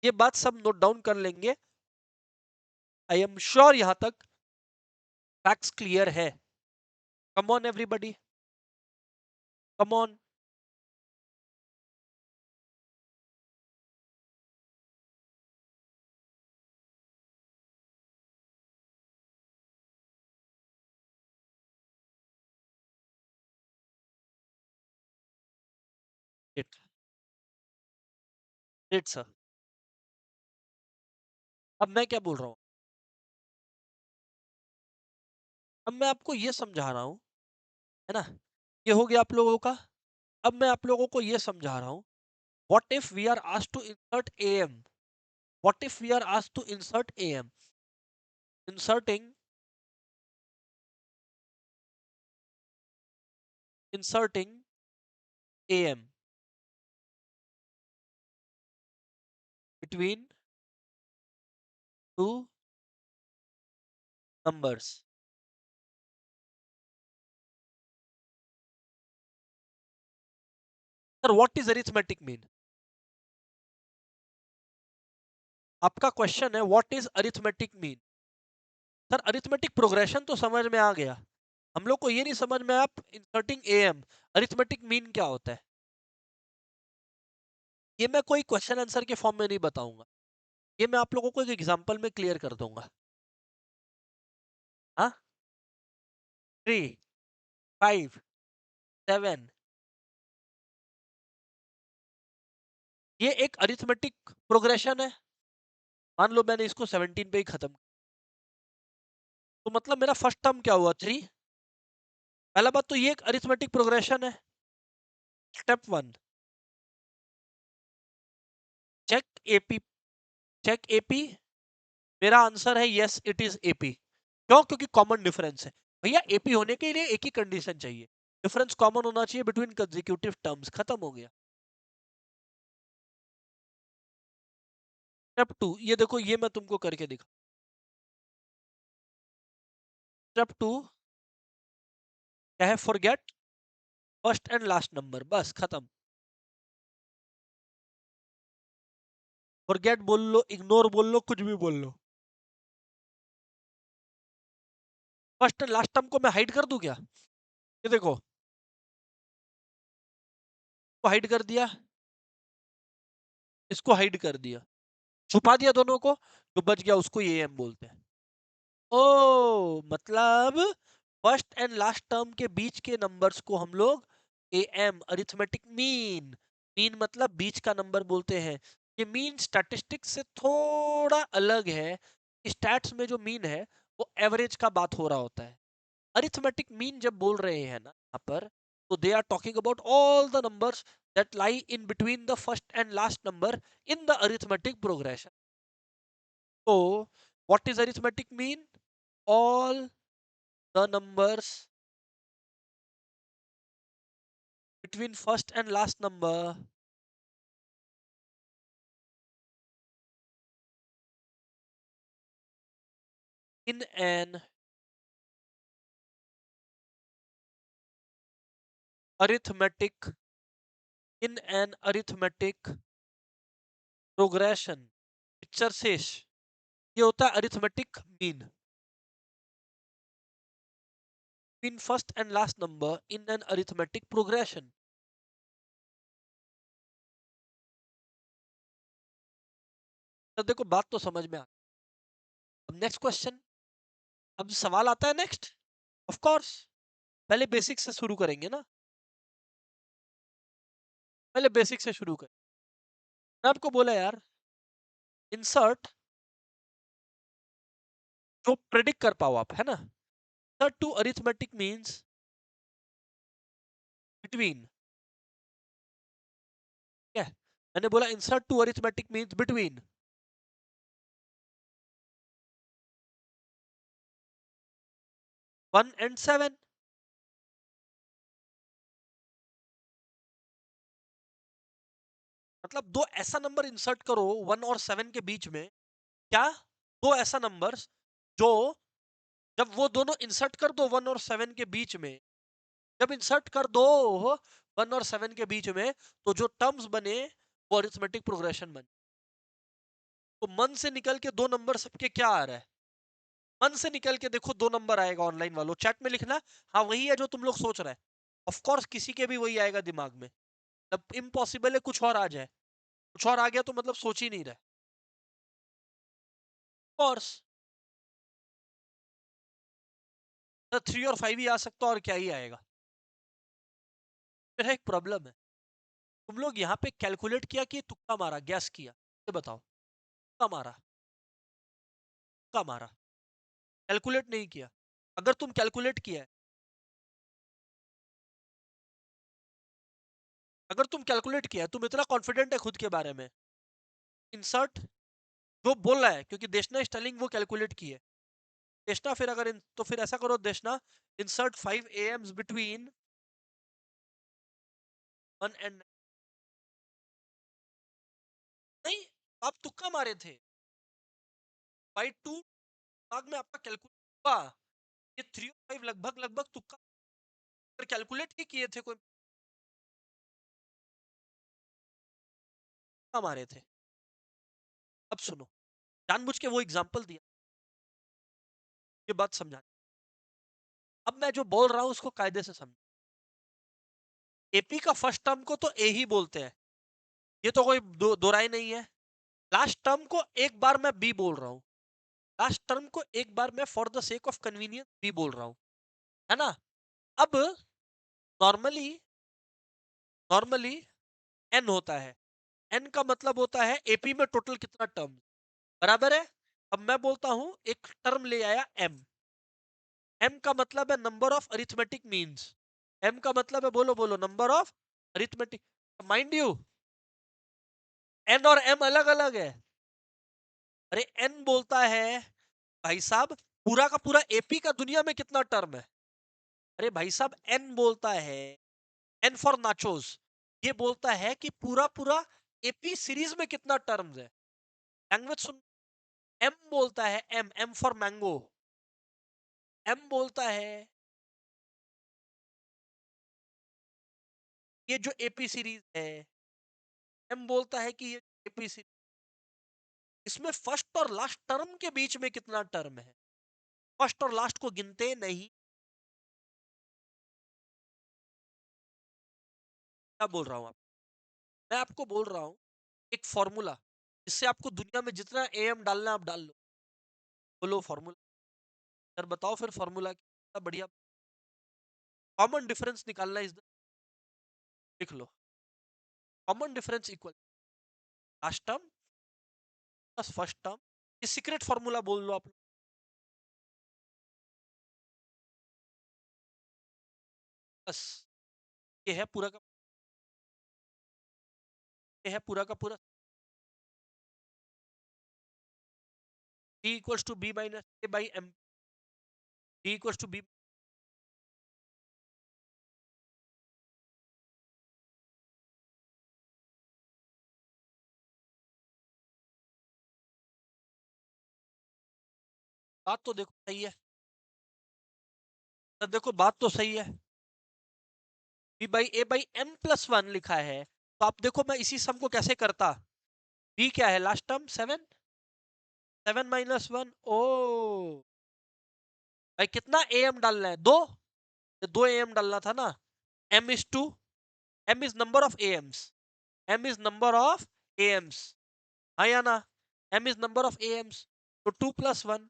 ये बात सब नोट डाउन कर लेंगे. आई एम श्योर यहां तक फैक्ट्स क्लियर है. Come on everybody, come on. It it sir. अब मैं क्या बोल रहा हूँ, अब मैं आपको ये समझा रहा हूँ, है ना? ये हो गया आप लोगों का. अब मैं आप लोगों को ये समझा रहा हूँ, what if we are asked to insert am. What if we are asked to insert am. Inserting, inserting am between two numbers. Sir what is arithmetic mean? आपका क्वेश्चन है what is arithmetic mean. Sir arithmetic progression तो समझ में आ गया, हम लोग को ये नहीं समझ में आप इंसर्टिंग एम अरिथमेटिक मीन क्या होता है। ये मैं कोई क्वेश्चन आंसर के फॉर्म में नहीं बताऊंगा, ये मैं आप लोगों को एक एग्जांपल में क्लियर कर दूंगा। हाँ, 3, 5, 7, ये एक अरिथमेटिक प्रोग्रेशन है। मान लो मैंने इसको 17 पे ही खत्म, तो मतलब मेरा फर्स्ट टर्म क्या हुआ 3। पहला बात तो ये एक अरिथमेटिक प्रोग्रेशन है। Step 1, check AP, check AP. मेरा आंसर है यस इट इज एपी। क्यों? क्योंकि कॉमन डिफरेंस है। भैया एपी होने के लिए एक ही कंडीशन चाहिए, डिफरेंस कॉमन होना चाहिए बिटवीन कंसेक्यूटिव टर्म्स, खत्म हो गया। स्टेप 2, ये देखो ये मैं तुमको करके दिखा। स्टेप 2 क्या है? Forget first and last number, बस खत्म। फॉरगेट बोल लो, इग्नोर बोल लो, कुछ भी बोल लो। फर्स्ट एंड लास्ट टर्म को मैं हाइड कर दूं क्या? ये देखो, को हाइड कर दिया, इसको हाइड कर दिया, छुपा दिया दोनों को, जो बच गया उसको ये एम बोलते हैं। ओ मतलब फर्स्ट एंड लास्ट टर्म के बीच के नंबर्स को हम लोग A M arithmetic mean, mean मतलब बीच का नंबर बोलते हैं। ये मीन स्टैटिस्टिक्स से थोड़ा अलग है। स्टैट्स में जो मीन है वो एवरेज का बात हो रहा होता है। अरिथमेटिक मीन जब बोल रहे हैं ना यहाँ पर, तो they are talking about all the numbers that lie in between the first and last number in the arithmetic progression. तो what is arithmetic mean? all the numbers between first and last number in an arithmetic progression। Picture शेष, ये होता है arithmetic mean in first and last number in an arithmetic progression. तो देखो बात तो समझ में आ। अब नेक्स्ट क्वेश्चन, अब सवाल आता है नेक्स्ट। ऑफ कोर्स पहले बेसिक से शुरू करेंगे ना, पहले बेसिक से शुरू करें। मैं आपको बोला यार, इंसर्ट जो प्रेडिक्ट कर पाओ आप, है ना। Insert two arithmetic means between, क्या है? मैंने बोला insert two arithmetic means between 1 and 7। मतलब दो ऐसा नंबर इंसर्ट करो 1 और 7 के बीच में। क्या? दो ऐसा नंबर्स जो, जब वो दोनों इंसर्ट कर दो 1 और 7 के बीच में, जब इंसर्ट कर दो 1 और 7 के बीच में, तो जो टर्म्स बने वो अरिथमेटिक प्रोग्रेशन बने। तो मन से निकल के दो नंबर सबके क्या आ रहा है? मन से निकल के देखो दो नंबर आएगा, ऑनलाइन वालों चैट में लिखना, हाँ वही है जो तुम लोग सोच रहे हैं। ऑफ कोर्स किसी के भी वही आएगा दिमाग में। अब इम्पॉसिबल है कुछ और आ जाए, कुछ और आ गया तो मतलब सोच ही नहीं रहे। कोर्स 3 और 5 ही आ सकता और क्या ही आएगा। मेरा एक प्रॉब्लम है, तुम लोग यहाँ पे कैलकुलेट किया कि तुक्का मारा, गैस किया, ये बताओ। तुक्का मारा, तुक्का मारा, कैलकुलेट नहीं किया। अगर तुम कैलकुलेट किया है, अगर तुम कैलकुलेट किया है, तुम इतना कॉन्फिडेंट है खुद के बारे में, इंसर्ट जो बोल रहा है, क्योंकि देशना इज टेलिंग वो कैलकुलेट की है। देशना फिर अगर तो फिर ऐसा करो देशना, इंसर्ट 5 AMs बिटवीन 1 and, नहीं, आप तुक्का मारे थे बाई 2, दिमाग में आपका कैलकुलेट हुआ। ये 3 और 5 लगभग लगभग तुक्का कैलकुलेट ही किए थे कोई। मारे थे। अब सुनो, जानबूझ के वो एग्जांपल दिया, ये बात समझा। अब मैं जो बोल रहा हूँ उसको कायदे से समझ। एपी का फर्स्ट टर्म को तो ए ही बोलते हैं, ये तो कोई दो राय नहीं है। लास्ट टर्म को एक बार मैं बी बोल रहा हूँ, लास्ट टर्म को एक बार मैं for the sake of convenience b बोल रहा हूँ, है ना। अब नॉर्मली नॉर्मली एन होता है, एन का मतलब होता है एपी में टोटल कितना टर्म, बराबर है। अब मैं बोलता हूं एक टर्म ले आया एम, एम का मतलब है number of arithmetic means, m का मतलब है, बोलो बोलो, number of arithmetic. Mind you, n और एम अलग अलग है। अरे एन बोलता है भाई साहब पूरा का पूरा एपी का दुनिया में कितना टर्म है। अरे भाई साहब एन बोलता है, एन फॉर नाचोस, ये बोलता है कि पूरा पूरा एपी सीरीज में कितना टर्म्स है। लैंग्वेज सुन, एम बोलता है, m m for mango, m बोलता है ये जो एपी सीरीज है, एम बोलता है कि ये एपी सीरीज, इसमें फर्स्ट और लास्ट टर्म के बीच में कितना टर्म है, फर्स्ट और लास्ट को गिनते नहीं। क्या बोल रहा हूं आप, मैं आपको बोल रहा हूं एक फॉर्मूला, जिससे आपको दुनिया में जितना एम डालना है आप डाल लो, बोलो फॉर्मूला, सर बताओ फिर फॉर्मूला कितना बढ़िया। कॉमन डिफरेंस निकालना इज, लिख लो, common difference equal last term plus first term, ये सीक्रेट फॉर्मूला बोल लो आप, बस ये है पूरा का, ये है पूरा का पूरा, b equals to b minus a by m, b equals to b. बात तो देखो सही है, तो देखो बात तो सही है, b by a by m plus one लिखा है, तो आप देखो मैं इसी सम को कैसे करता, बी क्या है last term seven, seven minus one, ओ भाई कितना ए एम डालना है, दो, ये दो ए एम डालना था ना, m is two, m is number of AMs, m is number of AMs, हाँ या ना, m is number of AMs, तो टू प्लस वन,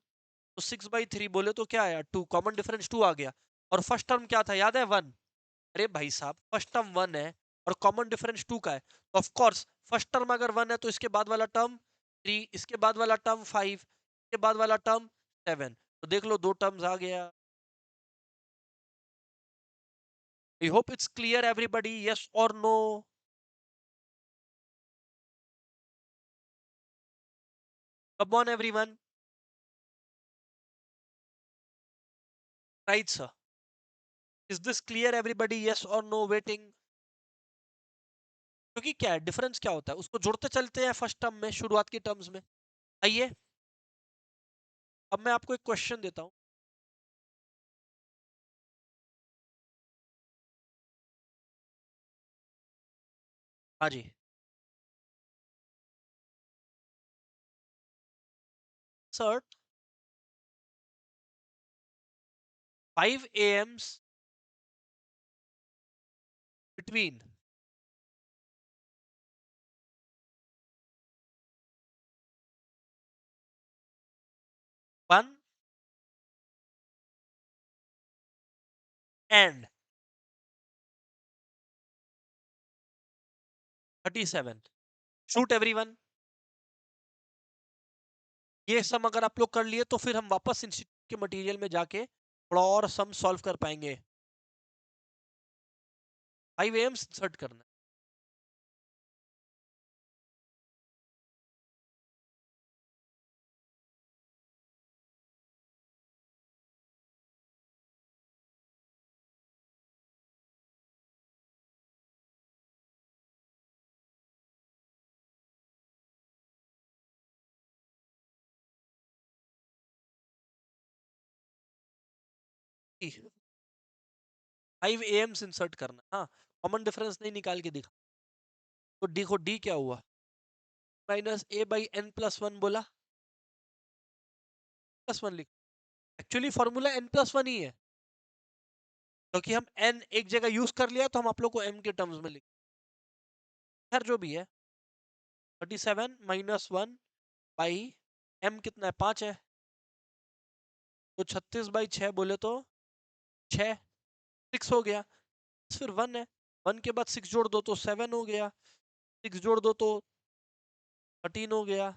तो सिक्स बाई थ्री, बोले तो क्या आया टू, कॉमन डिफरेंस टू आ गया, और फर्स्ट टर्म क्या था याद है वन, अरे भाई साहब फर्स्ट टर्म वन है और कॉमन डिफरेंस टू का है, तो ऑफ कोर्स फर्स्ट टर्म अगर वन है तो इसके बाद वाला टर्म थ्री, इसके बाद वाला टर्म फाइव, इसके बाद वाला टर्म सेवन, तो देख लो दो टर्म्स आ गया। I hope it's clear everybody, yes or no. Come on everyone, right sir, is this clear everybody, yes or no, waiting. क्योंकि क्या है डिफरेंस, क्या होता है उसको जोड़ते चलते हैं फर्स्ट टर्म में, शुरुआत की टर्म्स में। आइए अब मैं आपको एक क्वेश्चन देता हूं। हाँ जी, sir 5 a.m. between 1 and 37, shoot everyone. ये सम अगर आप लोग कर लिए तो फिर हम वापस इंस्टीट्यूट के मटेरियल में जाके थोड़ा और सम सॉल्व कर पाएंगे। 5 a.m. इंसर्ट करना है। ठीक, 5 a.m. इंसर्ट करना, हाँ, कॉमन डिफरेंस नहीं निकाल के दिखा, तो डी को डी क्या हुआ, minus a by n plus one बोला, प्लस वन लिख, actually formula n plus one ही है, क्योंकि हम एन एक जगह यूज कर लिया तो हम आप लोग को एम के टर्म्स में लिख, खैर जो भी है, 37 माइनस वन बाई एम कितना है, 5 है, तो 36 बाई 6 बोले तो 6, 6 हो गया, फिर 1 है, 1 के बाद 6 जोड़ दो तो 7 हो गया, 6 जोड़ दो तो 13 हो गया,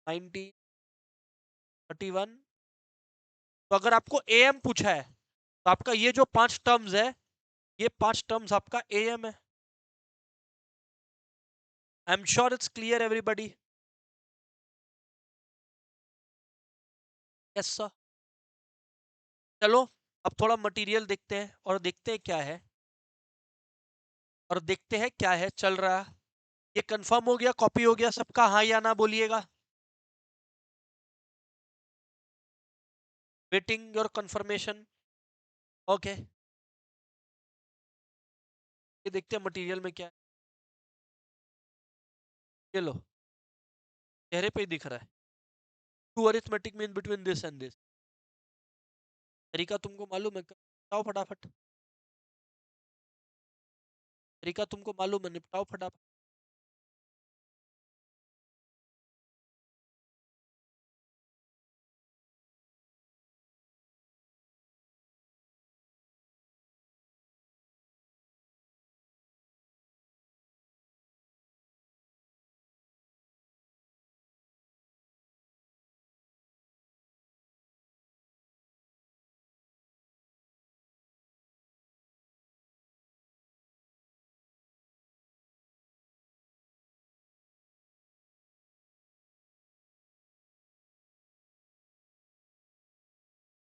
90, 31। तो अगर आपको ए एम पूछा है तो आपका ये जो 5 टर्म्स है, ये 5 टर्म्स आपका ए एम है। I am sure it's clear everybody. Yes sir. चलो अब थोड़ा मटेरियल देखते हैं और देखते हैं क्या है, और देखते हैं क्या है चल रहा। ये कंफर्म हो गया, कॉपी हो गया सबका, हाँ या ना बोलिएगा। Waiting your confirmation. ओके, ये देखते हैं मटेरियल में क्या है। ये लो, चेहरे पे ही दिख रहा है, two arithmetic mean between this and this. तरीका तुमको मालूम है, बताओ फटाफट। तरीका तुमको मालूम है, निपटाओ फटाफट।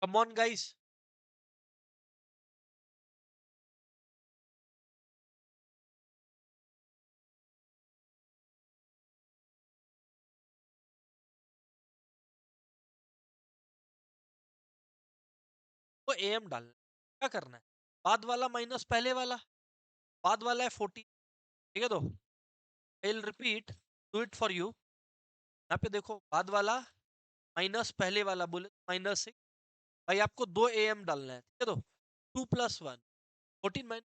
कम ऑन गाइस, वो ए एम डालना क्या करना है, बाद वाला माइनस पहले वाला, बाद वाला है 40, ठीक है। तो I will repeat, do it for you. यहाँ पे देखो, बाद वाला माइनस पहले वाला बोले -6, भाई आपको 2 ए एम डालना है, ठीक है। तो 2 प्लस 1, 14 माइनस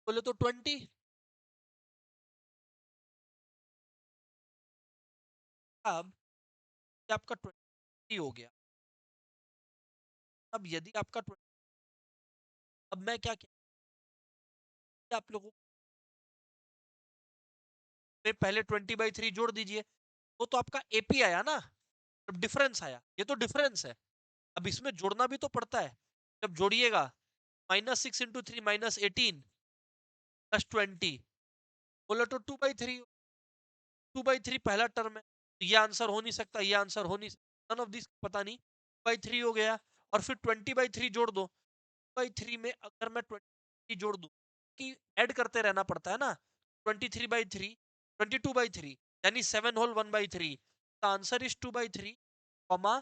बोले तो 20। अब ये आपका 20 हो गया। अब यदि आपका 20, अब मैं क्या क्या आप लोगों में पहले 20/3 जोड़ दीजिए, वो तो आपका एपी आया ना, अब डिफरेंस आया, ये तो डिफरेंस है। अब इसमें जोड़ना भी तो पड़ता है, जब जोड़िएगा -6 × 3 -18 +20 बोले तो 2/3, 2/3 पहला टर्म है, तो ये आंसर हो नहीं सकता, ये आंसर हो नहीं सकता, नन ऑफ दिस, पता नहीं, 2/3 हो गया। और फिर 20/3 जोड़ दो, 2/3 में अगर मैं 20 जोड़ दूं, कि ऐड करते रहना पड़ता है ना, 23/3, 22/3, यानी 7 whole 1/3, the answer is 2/3, comma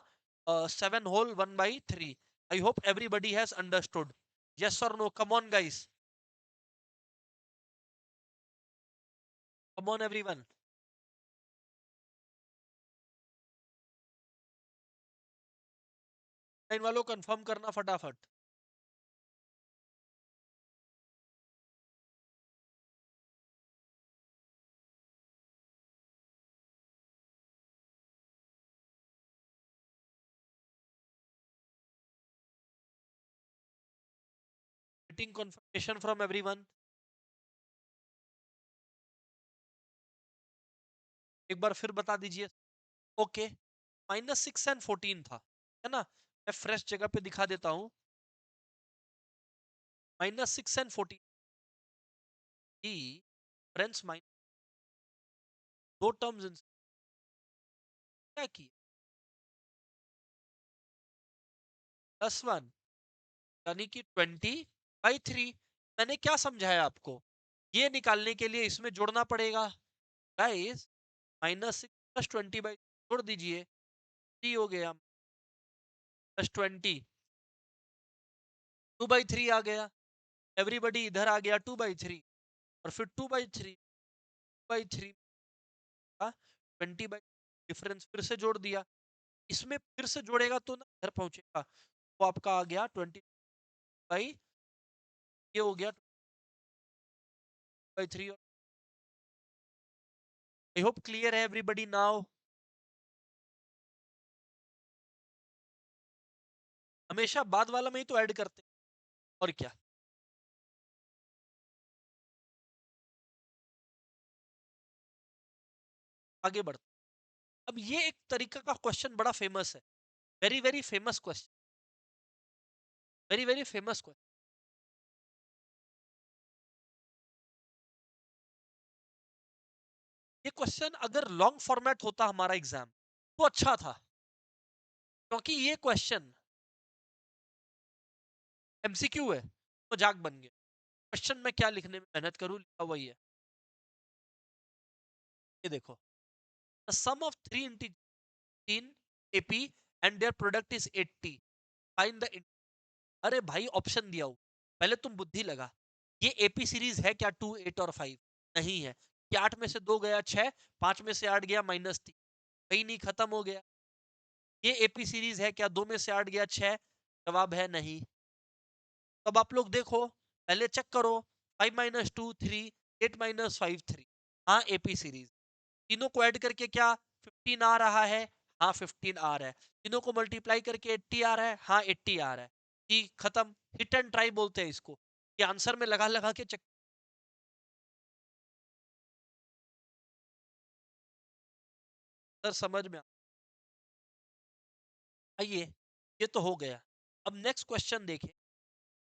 7 whole 1/3। I hope everybody has understood, yes or no, come on guys, come on everyone. Line वालों कंफर्म करना फटाफट। Getting confirmation from everyone. एक बार फिर बता दीजिए। ओके, -6 and 14 था, है ना। मैं फ्रेश जगह पे दिखा देता हूँ, -6 and 14 की फ्रेंड्स, माइनस दो टर्म्स क्या की, +1, यानी कि 20/3। मैंने क्या समझाया आपको, ये निकालने के लिए इसमें जोड़ना पड़ेगा गाइस, -6 + 20 जोड़ दीजिए, 3 हो गया, +20, 2/3 आ गया, एवरीबडी इधर आ गया 2/3, और फिर 2/3, 2/3 का 20 बाई डिफरेंस फिर से जोड़ दिया, इसमें फिर से जोड़ेगा तो ना इधर पहुंचेगा, तो आपका आ गया 20 बाई, ये हो गया 2/3। आई होप क्लियर है एवरीबडी नाउ। हमेशा बाद वाला में ही तो ऐड करते हैं, और क्या। आगे बढ़ते, अब ये एक तरीका का क्वेश्चन बड़ा फेमस है, very very famous question, very very famous question. ये क्वेश्चन अगर लॉन्ग फॉर्मेट होता हमारा एग्जाम तो अच्छा था, क्योंकि ये क्वेश्चन एमसीक्यू है, मजाक बन गया। क्वेश्चन में क्या लिखने में मेहनत करूं, लिखा वही है। ये देखो, the sum of three integer in AP and their product is 80, find the. अरे भाई ऑप्शन दिया हो, पहले तुम बुद्धि लगा, ये एपी सीरीज है क्या 2, 8 और 5? नहीं है। क्या 8 में से 2 गया 6, 5 में से 8 गया -3, कहीं नहीं, खत्म हो गया। ये एपी सीरीज है क्या 2 में से 8 गया 6? जवाब है नहीं। अब आप लोग देखो, पहले चेक करो, 5 - 2 3, 8 - 5 3। हाँ एपी सीरीज, तीनों को ऐड करके क्या 15 आ रहा है? हाँ 15 आ रहा है। तीनों को मल्टीप्लाई करके 80 आ रहा है? हाँ 80 आ रहा है। कि खत्म, हिट एंड ट्राई बोलते हैं इसको, ये आंसर में लगा लगा के चेक। सर समझ में आइए, ये तो हो गया। अब नेक्स्ट क्वेश्चन देखें,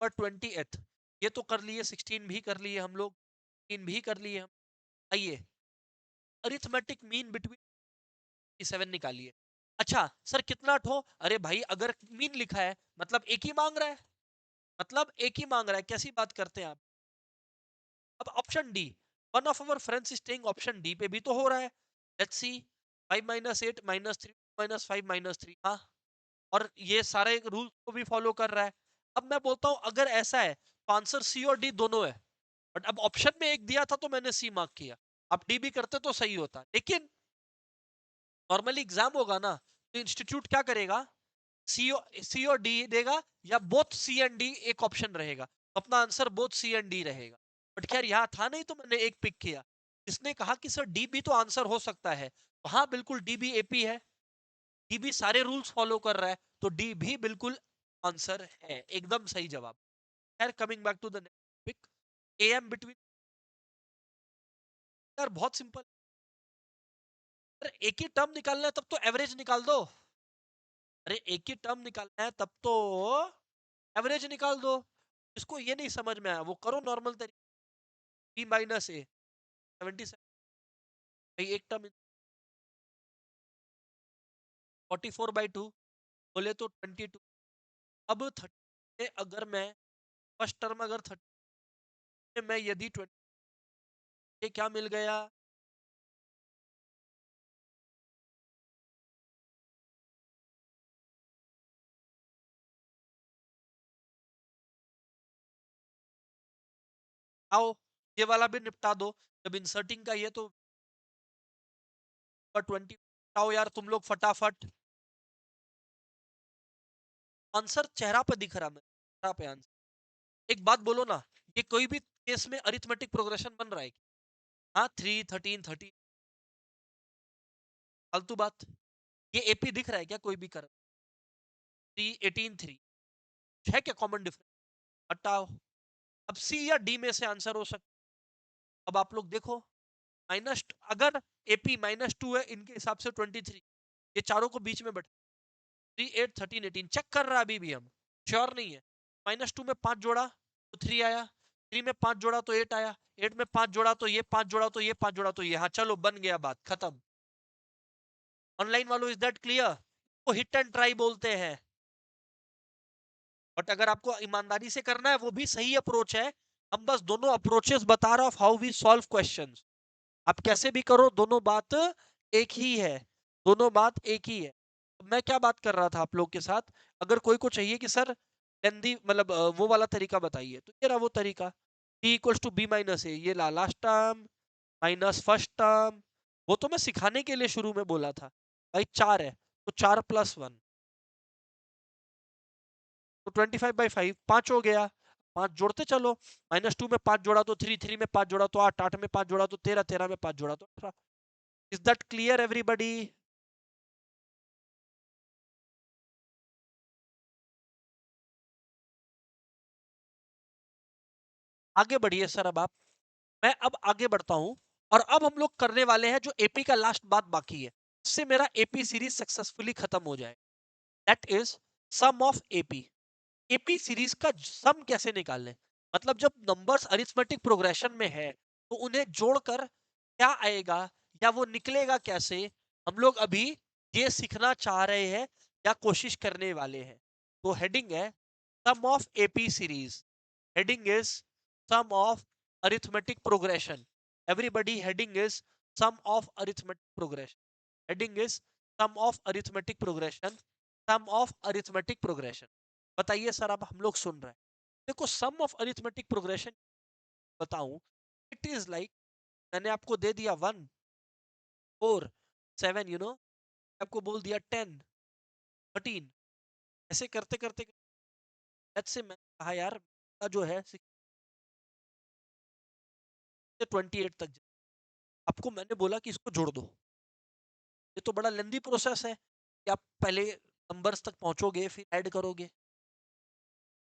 और 20th, ये तो कर लिए, 16 भी कर लिए हम लोग, 16 भी कर लिए हम। आइए, अरिथमेटिक मीन बिटवीन 7 निकालिए। अच्छा सर कितना ठो, अरे भाई अगर मीन लिखा है मतलब एक ही मांग रहा है, मतलब एक ही मांग रहा है, कैसी बात करते हैं आप। अब option D, one of our friends staying, option D पे भी तो हो रहा है। लेट्स सी, 5 - 8 - 3 - 5 - 3, और ये सारे रूल्स को भी फॉलो कर रहा है। अब मैं बोलता हूं अगर ऐसा है तो आंसर सी और डी दोनों है, बट अब ऑप्शन में एक दिया था तो मैंने सी मार्क किया। आप डी भी करते तो सही होता, लेकिन नॉर्मली एग्जाम होगा ना, तो इंस्टीट्यूट क्या करेगा, सी और डी देगा, या बोथ सी एंड डी एक ऑप्शन रहेगा, तो अपना answer both c and d रहेगा। बट खैर यहाँ था नहीं तो मैंने एक पिक किया। इसने कहा कि सर डी भी तो आंसर हो सकता है, तो हाँ बिल्कुल डी भी एपी है, डी भी सारे रूल्स फॉलो कर रहा है, तो डी भी बिल्कुल आंसर है, एकदम सही जवाब। खैर coming back to the next pick, AM between, यार बहुत सिंपल। अरे एक ही टर्म निकालना है तब तो एवरेज निकाल दो, अरे एक ही टर्म निकालना है तब तो एवरेज निकाल दो। इसको ये नहीं समझ में आया वो करो नॉर्मल तरीके, B - A 77, भाई एक टर्म 44/2 बोले तो 22। अब 30 में अगर मैं फर्स्ट टर्म अगर 30 में मैं यदि 20, ये क्या मिल गया, आओ ये वाला भी निपटा दो। जब इंसर्टिंग का ये तो 20 आओ यार तुम लोग फटाफट, आंसर चेहरा पे दिख रहा, मैं चेहरा पे आंसर। एक बात बोलो ना, ये कोई भी केस में अरिथमेटिक प्रोग्रेशन बन रहा है क्या? हाँ 3 13 30, फालतू बात। ये एपी दिख रहा है क्या कोई भी कर, 3 18 3 है क्या कॉमन डिफरेंस? हटाओ। अब सी या डी में से आंसर हो सकता। अब आप लोग देखो, माइनस, अगर एपी -2 है इनके हिसाब से 23, ये चारों को बीच में बैठा, 3 8 13 18 चेक कर रहा अभी भी हम, श्योर नहीं है। -2 में 5 जोड़ा तो 3 आया, 3 में 5 जोड़ा तो 8 आया, 8 में 5 जोड़ा तो ये, 5 जोड़ा तो ये, 5 जोड़ा तो ये, हाँ चलो बन गया, बात खत्म। ऑनलाइन वालों इज दैट क्लियर? वो हिट एंड ट्राई बोलते हैं। बट अगर आपको ईमानदारी से करना है वो भी सही अप्रोच है, हम बस दोनों अप्रोचेस बता रहा हूं, हाउ वी सॉल्व क्वेश्चंस। आप कैसे भी करो, दोनों बात एक ही है, दोनों बात एक ही है। मैं क्या बात कर रहा था आप लोग के साथ, अगर कोई को चाहिए कि सर लेंदी मतलब वो वाला तरीका बताइए, तो ये रहा वो तरीका, b = b - a, ये ला last term minus first term, वो तो मैं सिखाने के लिए शुरू में बोला था भाई 4 है तो 4 प्लस 1 तो 25/5 5 हो गया। 5 जोड़ते चलो, -2 में 5 जोड़ा तो 3, 3 में 5 जोड़ा तो 8, 8 में 5 जोड़ा तो 13, 13 में 5 जोड़ा तो 18। Is that clear everybody? आगे बढ़िए सर। अब आप, मैं अब आगे बढ़ता हूं और अब हम लोग करने वाले हैं जो एपी का लास्ट बात बाकी है, इससे मेरा एपी सीरीज सक्सेसफुली खत्म हो जाए। That is sum of AP. AP series का सम कैसे निकालें, मतलब जब नंबर्स अरिथमेटिक प्रोग्रेशन में है तो उन्हें जोड़कर क्या आएगा या वो निकलेगा कैसे, हम लोग अभी ये सीखना चाह रहे हैं या कोशिश करने वाले हैं। तो हेडिंग है sum of A P series. heading is sum of arithmetic progression. Everybody, heading is sum of arithmetic progression. Heading is sum of arithmetic progression. Sum of arithmetic progression. बताइए सर, अब हम लोग सुन रहे हैं। देखो सम ऑफ अरिथमेटिक प्रोग्रेशन बताऊं, it is like, मैंने आपको दे दिया 1 4 7, आपको बोल दिया 10 13, ऐसे करते करते से मैं कहा यार जो है 28 तक आपको मैंने बोला कि इसको जोड़ दो। ये तो बड़ा लेंदी प्रोसेस है कि आप पहले नंबर्स तक पहुंचोगे फिर ऐड करोगे।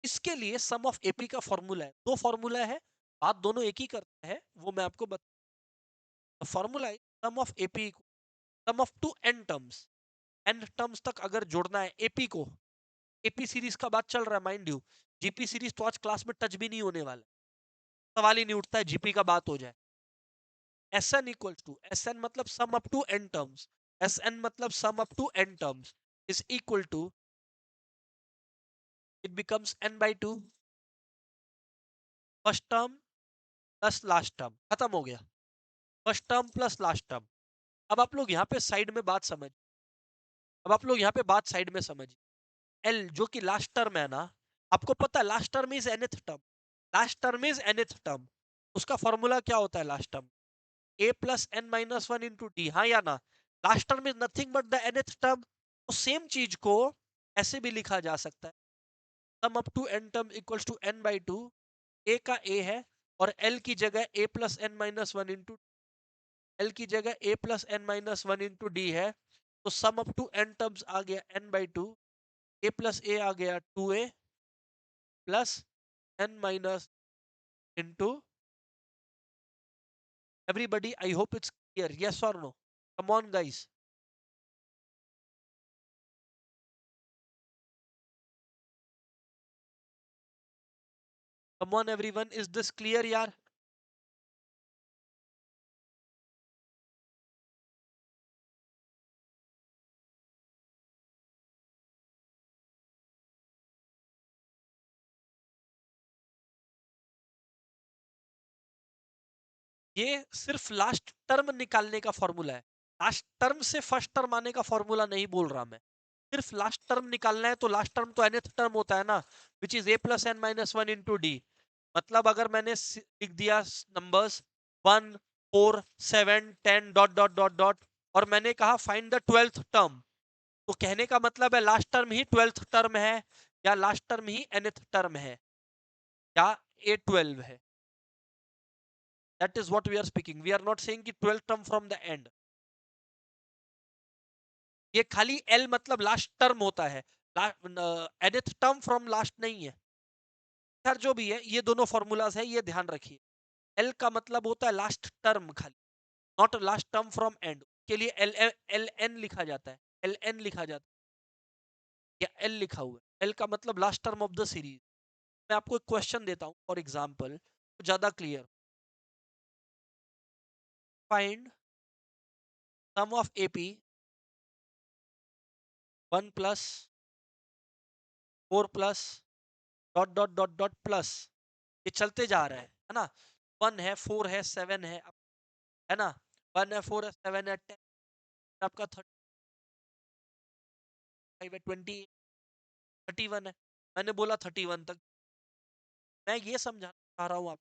इसके लिए सम ऑफ एपी का फॉर्मूला है, दो फॉर्मूला है, बात दोनों एक ही करता है, वो मैं आपको बता। फॉर्मूला है sum of A P, sum of to n terms. N terms तक अगर जोड़ना है एपी को, एपी सीरीज का बात चल रहा है माइंड यू, जीपी सीरीज तो आज क्लास में टच भी नहीं होने वाला, सवाल ही नहीं उठता है जीपी का बात हो जाए। S n equal to, S n मतलब sum up to n terms, S n मतलब sum up to n terms is equal to, it becomes n by 2, first term plus last term, खत्म हो गया। First term plus last term. अब आप लोग यहाँ पे साइड में बात समझ, अब आप लोग यहाँ पे बात साइड में समझ, एल जो कि लास्ट टर्म है ना, आपको पता है last term is nth term, last term is nth term, उसका फॉर्मूला क्या होता है last term, a plus n minus one into d, हाँ या ना? Last term is nothing but the nth term. तो सेम चीज को ऐसे भी लिखा जा सकता है, sum up to n term equals to n by two, a का ए है और एल की जगह a plus n minus one into, l की जगह a plus n minus one into d है। तो sum up to n terms आ गया n by two, a plus a आ गया 2a plus n minus into, everybody I hope it's clear, yes or no? Come on guys, come on everyone, is this clear यार? ये सिर्फ last term निकालने का formula है, last term से first term आने का फॉर्मूला नहीं बोल रहा मैं। सिर्फ लास्ट टर्म निकालना है तो लास्ट टर्म तो nth टर्म होता है ना, which is a plus n minus one into d. मतलब अगर मैंने लिख दिया numbers 1 4 7 10 dot dot dot dot और मैंने कहा फाइंड द 12th टर्म, तो कहने का मतलब है लास्ट टर्म ही 12th टर्म है या लास्ट टर्म ही nth टर्म है या a12 है। That is what we are speaking, we are not saying कि 12th term from the and. ये खाली एल मतलब लास्ट टर्म होता है, nth टर्म फ्रॉम लास्ट नहीं है। खैर जो भी है, ये दोनों फॉर्मूलाज है, ये ध्यान रखिए। एल का मतलब होता है लास्ट टर्म खाली, not last term from and, के लिए एल एल एन लिखा जाता है, एल एन लिखा जाता है या एल लिखा हुआ है। एल का मतलब last term of the series. मैं आपको एक क्वेश्चन देता हूँ फॉर एग्जाम्पल, तो ज्यादा clear, find sum of AP 1 plus 4 plus dot dot dot dot plus, ये चलते जा रहा है ना? 1 है, 4 है, 7 है ना? 1 है, 4 है, 7 है, 10, आपका 35 है, 20, 31 है। मैंने बोला 31 तक। मैं ये समझाना चाह रहा हूँ आप,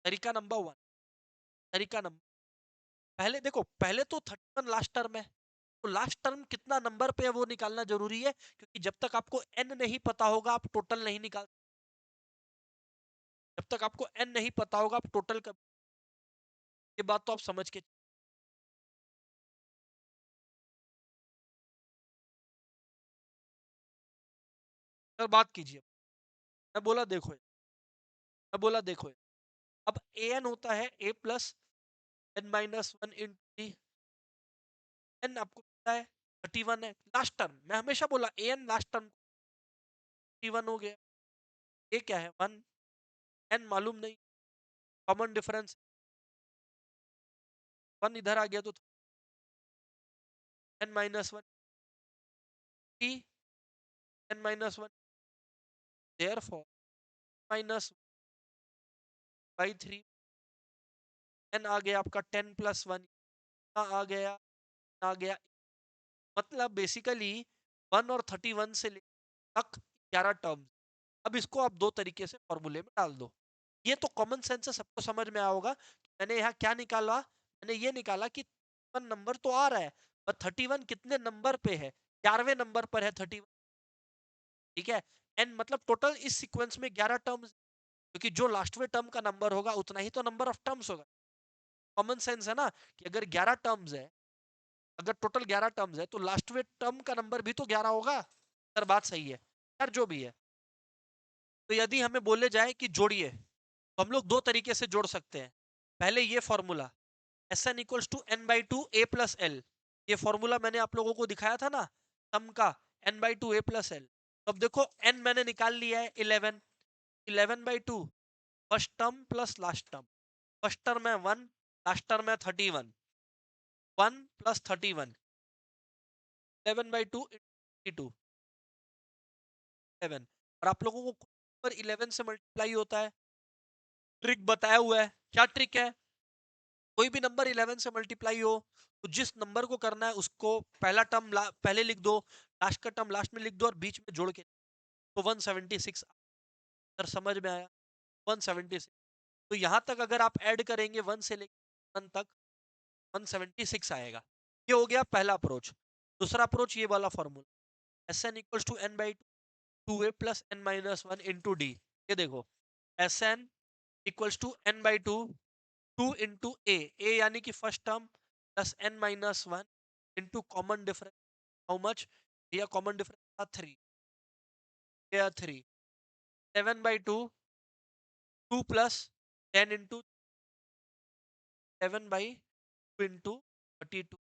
तरीका नंबर 1, तरीका नंबर, पहले देखो, पहले तो 31 लास्ट टर्म है, तो लास्ट टर्म कितना नंबर पे है वो निकालना जरूरी है, क्योंकि जब तक आपको n नहीं पता होगा आप टोटल नहीं निकाल, जब तक आपको n नहीं पता होगा आप टोटल कर, ये बात तो आप समझ के बात कीजिए। मैं बोला देखो, मैं बोला देखो, अब an होता है a plus n minus one in T, n आपको पता है 31 है लास्ट टर्म, मैं हमेशा बोला an लास्ट टर्म 31 हो गया, ये क्या है 1, n मालूम नहीं, कॉमन डिफरेंस 1 इधर आ गया तो n minus one t, n minus one, therefore minus by three, n आ गया आपका 10 प्लस वन, आ गया, आ गया, मतलब बेसिकली 1 और 31 से तक 11 टर्म्स। अब इसको आप दो तरीके से फॉर्मूले में डाल दो, ये तो कॉमन सेंस से सबको समझ में आया होगा। मैंने यहाँ क्या निकाला, मैंने ये निकाला कि 31 नंबर तो आ रहा है, पर 31 कितने नंबर पे है, 11वें नंबर पर है 31, ठीक है। एन मतलब टोटल इस सीक्वेंस में 11 टर्म्स, क्योंकि जो लास्टवें टर्म का नंबर होगा उतना ही तो नंबर ऑफ टर्म्स होगा। कॉमन सेंस है ना, कि अगर 11 टर्म्स है, अगर टोटल 11 टर्म्स है तो लास्टवें टर्म का नंबर भी तो 11 होगा। सर बात सही है यार, जो भी है। तो यदि हमें बोले जाए कि जोड़िए, तो हम लोग दो तरीके से जोड़ सकते हैं। पहले ये formula S n equals to n by two a plus l, ये फॉर्मूला मैंने आप लोगों को दिखाया था ना, सम का n by two a plus l. अब देखो एन मैंने निकाल लिया है 11, 11 by two, first term plus last term, first term है 1, लास्ट टर्म है 31, 1 प्लस 31, 11 बाई टू, 2, 11, और आप लोगों को पर 11 से मल्टीप्लाई होता है, ट्रिक बताया हुआ है। क्या ट्रिक है, कोई भी नंबर 11 से मल्टीप्लाई हो तो जिस नंबर को करना है उसको पहला टर्म पहले लिख दो, लास्ट का टर्म लास्ट में लिख दो और बीच में जोड़ के, तो 176। अगर समझ में आया, 176, तो यहाँ तक अगर आप ऐड करेंगे 1 से लेकर 1 तक 176 आएगा। ये हो गया पहला अप्रोच। दूसरा अप्रोच ये वाला formula S n equals to n by two a plus n minus one into d. ये देखो S n equals to n by two, 2 into a यानी कि first term plus n minus one into common difference, how much, या common difference था 3, या 3, 7/2, 2 plus 10 into 7/2 into 32,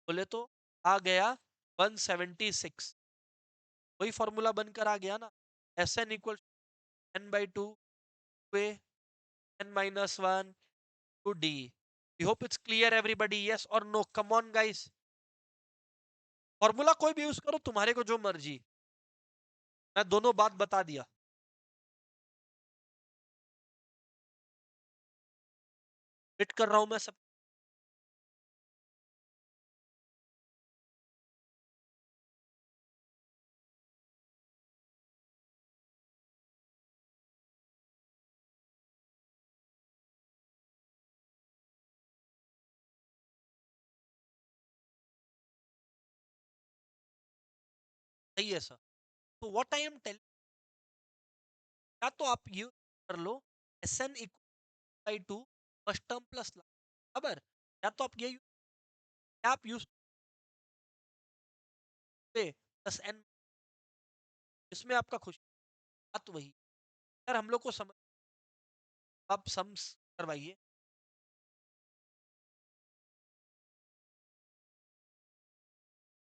बोले तो आ गया 176। वही फॉर्मूला बनकर आ गया ना, S n equal n by two a n minus one two d. I hope it's clear everybody, yes or no, come on guys. Formula कोई भी यूज करो, तुम्हारे को जो मर्जी, मैं दोनों बात बता दिया। वेट कर रहा हूं मैं सब। सही है सर, तो व्हाट आई एम टेल, या तो आप ये कर लो S n equal by two first term plus, खबर, या तो आप ये आप यूज पे प्लस एन, इसमें आपका खुश, बात वही। सर हम लोग को समझ, आप सम्स करवाइए।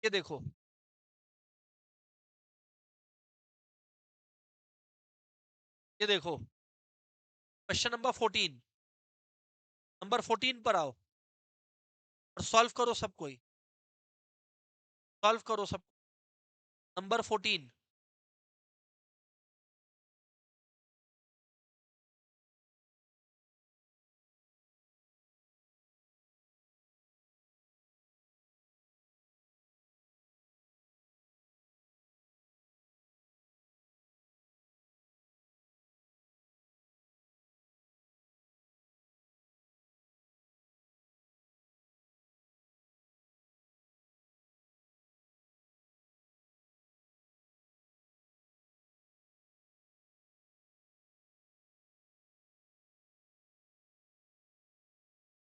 ये देखो, ये देखो क्वेश्चन नंबर 14, नंबर 14 पर आओ और सॉल्व करो सब कोई, सॉल्व करो सब। नंबर 14,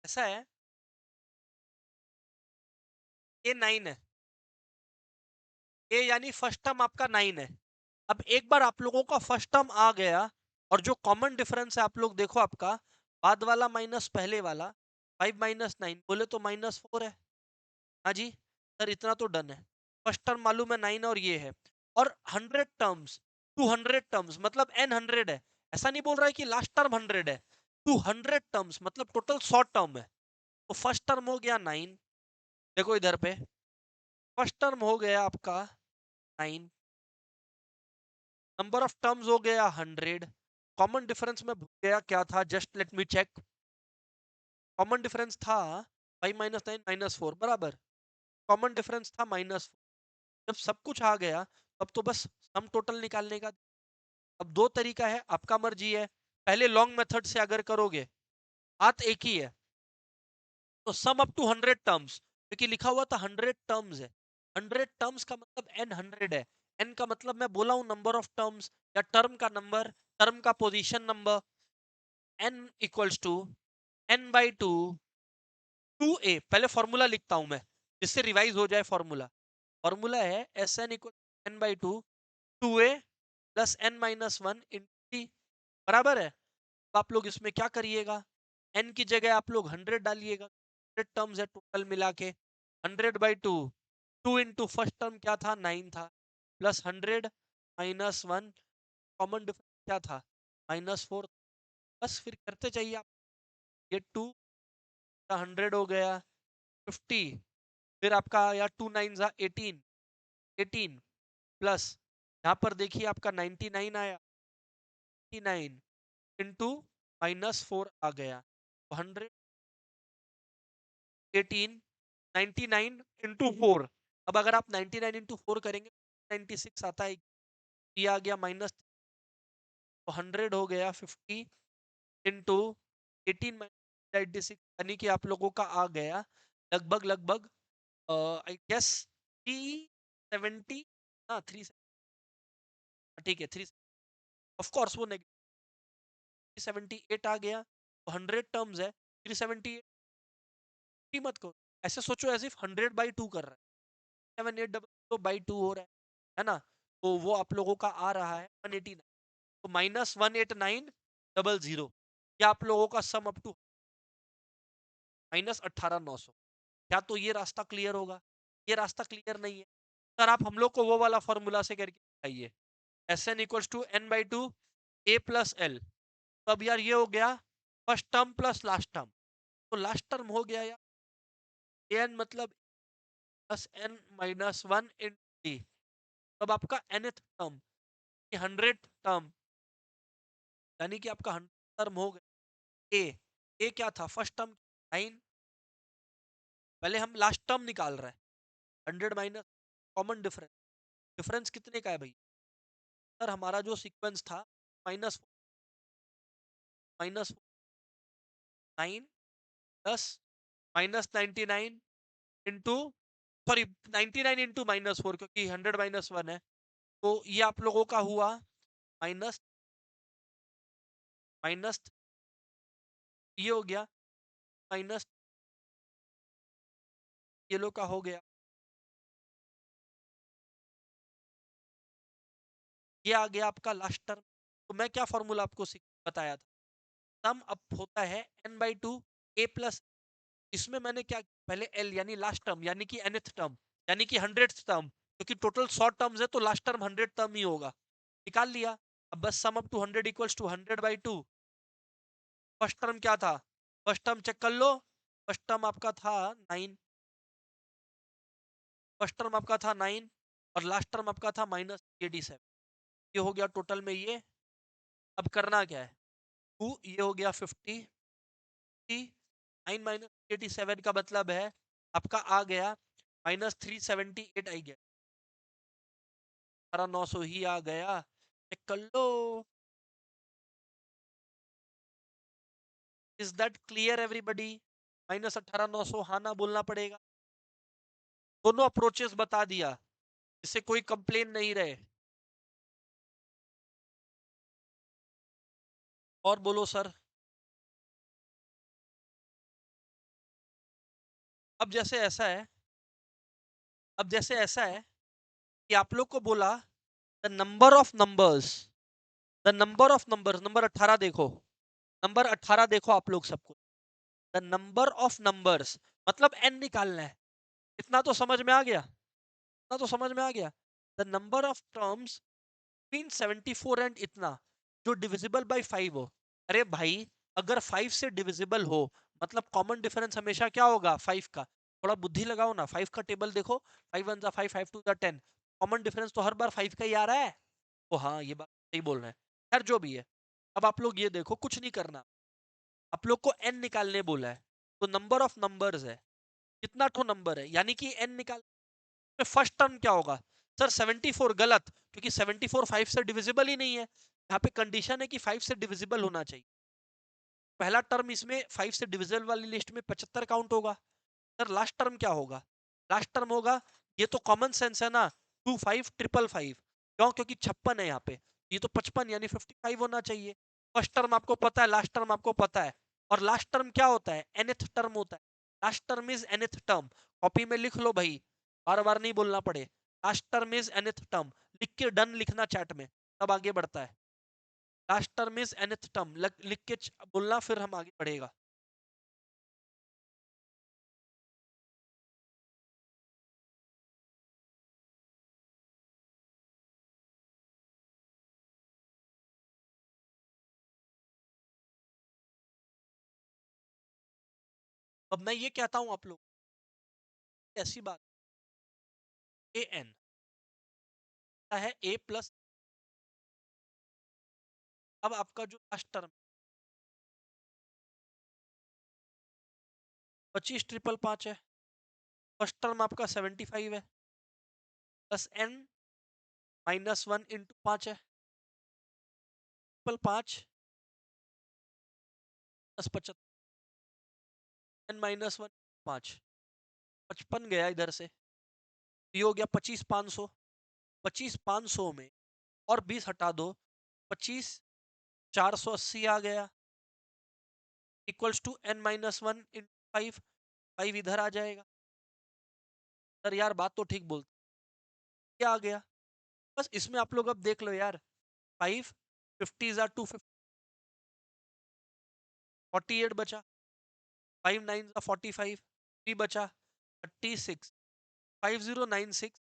ऐसा है, ये 9 है, ये यानी फर्स्ट टर्म आपका 9 है। अब एक बार आप लोगों का फर्स्ट टर्म आ गया, और जो कॉमन डिफरेंस है आप लोग देखो, आपका बाद वाला माइनस पहले वाला, 5 माइनस 9 बोले तो -4 है। हाँ जी, सर इतना तो डन है। फर्स्ट टर्म मालूम है 9 और ये है, और 100 टर्म्स, 200 टर्म्स मतलब n 100 है। ऐसा नहीं बोल रहा है कि लास्ट टर्म 100 है, 200 टर्म्स मतलब टोटल 100 टर्म है। तो फर्स्ट टर्म हो गया 9, देखो इधर पे, फर्स्ट टर्म हो गया आपका 9, नंबर ऑफ टर्म्स हो गया 100। कॉमन डिफरेंस में भूल गया क्या था, just let me check. Common difference था 5 माइनस 9 -4 बराबर, कॉमन डिफरेंस था -4। जब सब कुछ आ गया, तब तो बस सम टोटल निकालने का। अब दो तरीका है, आपका मर्जी है। पहले लॉन्ग मेथड से अगर करोगे, बात एक ही है, तो सम अप टू 100 टर्म्स, क्योंकि लिखा हुआ था 100 टर्म्स है। 100 टर्म्स का मतलब n 100 है। n का मतलब मैं बोला हूं नंबर ऑफ टर्म्स, या टर्म का नंबर, टर्म का position number. n equals to n by two, 2a। पहले फॉर्मूला लिखता हूं मैं, जिससे रिवाइज हो जाए फॉर्मूला। फॉर्मूला है s n equal n by two, 2a plus n minus one into t, बराबर है। अब आप लोग इसमें क्या करिएगा, n की जगह आप लोग 100 डालिएगा, 100 टर्म्स है टोटल मिला के। 100 by two, 2 into first term क्या था 9 था, plus 100 minus one, common difference क्या था -4। बस फिर करते चाहिए आप, ये 2 का 100 हो गया 50, फिर आपका या 2 9 जा 18, 18 प्लस यहाँ पर देखिए आपका 99 आया, 99 इंटू -4 आ गया, तो 100, 18, 99 इंटू 4। अब अगर आप 99 इंटू 4 करेंगे, 96 आता है, ये आ गया माइनस, तो 100 हो गया 50 इंटू 18 माइनस 96, यानी कि आप लोगों का आ गया लगभग लगभग, आई गेस 370, हाँ 3, ठीक है 3, ऑफ कोर्स वो नेगेटिव 378 आ गया, तो 100 टर्म्स है 378, मत करो ऐसे, सोचो एज इफ 100 बाई 2 कर रहा है, 7 8 तो बाई 2 हो रहा है ना। तो वो आप लोगों का आ रहा है 189, तो -18900, या आप लोगों का सम अप टू -18900। क्या तो ये रास्ता क्लियर होगा? ये रास्ता क्लियर नहीं है सर, आप हम लोग को वो वाला फॉर्मूला से करके दिखाइए, s n equals to n by two a plus l. तो अब यार ये हो गया first term plus last term, तो लास्ट टर्म हो गया यार एन मतलब plus n minus one into. तब आपका nth टर्म, 100 टर्म, यानी कि आपका 100 टर्म हो गया। ए क्या था फर्स्ट टर्म 9, पहले हम लास्ट टर्म निकाल रहे हैं, 100 माइनस कॉमन डिफरेंस, डिफरेंस कितने का है भाई सर, हमारा जो सीक्वेंस था minus minus 9 plus -99 into, sorry 99 into -4, क्योंकि 100 -1 है, तो ये आप लोगों का हुआ माइनस माइनस, ये हो गया माइनस, ये लोग का हो गया, ये आ गया आपका लास्ट टर्म। तो मैं क्या फॉर्मूला आपको बताया था, सम अप होता है n by two a plus, इसमें मैंने क्या, पहले l यानी लास्ट टर्म, यानी कि nth टर्म, यानी कि 100th टर्म, क्योंकि टोटल 100 टर्म्स है तो लास्ट टर्म 100 टर्म ही होगा, निकाल लिया। अब बस sum up to 100 equals to 100 by two. First term क्या था, फर्स्ट टर्म चेक कर लो, फर्स्ट टर्म आपका था 9, फर्स्ट टर्म आपका था 9, और लास्ट टर्म आपका था -87, ये हो गया टोटल में ये। अब करना क्या है, 2 ये हो गया 50, 9 -87 का मतलब है आपका आ गया -378 आई गया, 18900 ही आ गया, चेक कर लो। Is that clear everybody? -18900 हाँ ना बोलना पड़ेगा। दोनों अप्रोचेस बता दिया, इससे कोई कंप्लेन नहीं रहे। और बोलो सर। अब जैसे ऐसा है अब जैसे ऐसा है कि आप लोग को बोला the number of numbers number 18 देखो। नंबर 18 देखो आप लोग सबको। द नंबर ऑफ नंबर्स मतलब एन निकालना है। इतना तो समझ में आ गया। इतना तो समझ में आ गया। The number of terms mean 74 and इतना जो डिविजिबल बाय 5 हो। अरे भाई, अगर 5 से डिविजिबल हो मतलब कॉमन डिफरेंस हमेशा क्या होगा 5 का। थोड़ा बुद्धि लगाओ ना, 5 का टेबल देखो। 5 1 5, 5 2 10। कॉमन डिफरेंस तो हर बार 5 का ही आ रहा है। ओ हाँ, ये बात सही बोल रहे हैं। खैर जो भी है, अब आप लोग ये देखो, कुछ नहीं करना। आप लोग को एन निकालने बोला है, तो नंबर ऑफ नंबर्स है। कितना ठो नंबर है, यानी कि एन निकाल। फर्स्ट टर्म क्या होगा? सर 74 गलत, क्योंकि 74 5 से डिविजिबल ही नहीं है। यहाँ पे कंडीशन है कि 5 से डिविजिबल होना चाहिए। पहला टर्म इसमें 5 से डिविजिबल वाली लिस्ट में 75 काउंट होगा। सर लास्ट टर्म क्या होगा? लास्ट टर्म होगा, ये तो कॉमन सेंस है ना, 2 5 ट्रिपल 5। क्यों? क्योंकि 56 है यहाँ पे, ये तो 55 यानी 55 होना चाहिए। फर्स्ट टर्म आपको पता है, लास्ट टर्म आपको पता है। और लास्ट टर्म क्या होता है? nth टर्म होता है। Last term is nth term. Copy में लिख लो भाई, बार बार नहीं बोलना पड़े। Last term is nth term. लिख के डन लिखना चैट में, तब आगे बढ़ता है। Last term is nth term लिख के बोलना, फिर हम आगे बढ़ेगा। अब मैं ये कहता हूँ आप लोग, ऐसी बात, ए एन है ए प्लस। अब आपका जो लास्ट टर्म 25 ट्रिपल 5 है। फर्स्ट टर्म आपका 75 है, प्लस एन -1 इंटू 5 है। Triple 5 plus 75, n -1 5। 55 गया इधर से, ये हो गया 25 500। 25 500 में और 20 हटा दो, 25 480 आ गया, इक्वल्स टू n -1 इंटू 5। 5 इधर आ जाएगा। सर यार बात तो ठीक बोलते, क्या आ गया? बस इसमें आप लोग अब देख लो यार। 5 50 जा 250, 48 बचा। 5 9 जा 45, 3 बचा 36। 5096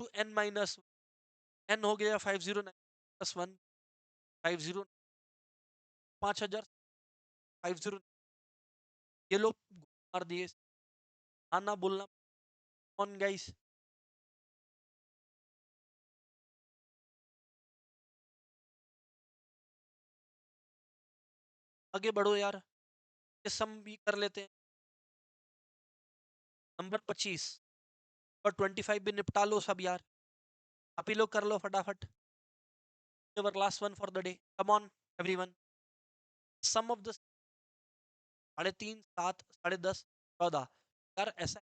टू n हो गया 509 + 1, 50 5000 50। ये लोग मार दिए। आना बोलना ऑन गाइस। आगे बढ़ो यार, ये सम भी कर लेते हैं। नंबर 25 और 25 भी निपटा लो सब यार। आप ही लोग कर लो फटाफट। Your last one for the day, come on everyone. Sum of the 3.5 7 10.5 14। यार ऐसा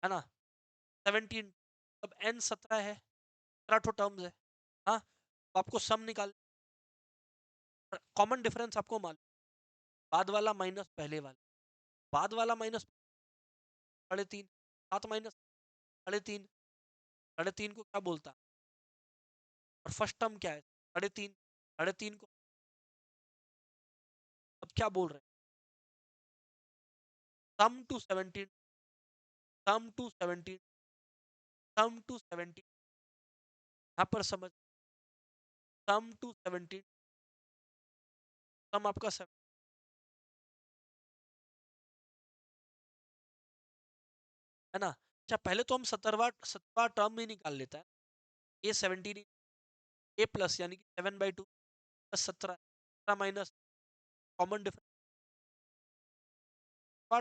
है ना, 17। अब n 17 है, 17 टर्म्स है। हाँ, तो आपको सम निकाल, कॉमन डिफरेंस आपको मालूम, बाद वाला माइनस पहले वाला, बाद वाला माइनस 3.5, 7 -3.5। 3.5 को क्या बोलता है? और फर्स्ट टर्म क्या है? 3.5। 3.5 को अब क्या बोल रहे हैं? Sum to 17, sum to 17, sum to 17। यहाँ पर समझ, सम टू 17, सम आपका 7 है ना। अच्छा पहले तो हम 17वां टर्म ही निकाल लेता है। ए 17, ए प्लस यानी कि 7/2 plus 17 minus common difference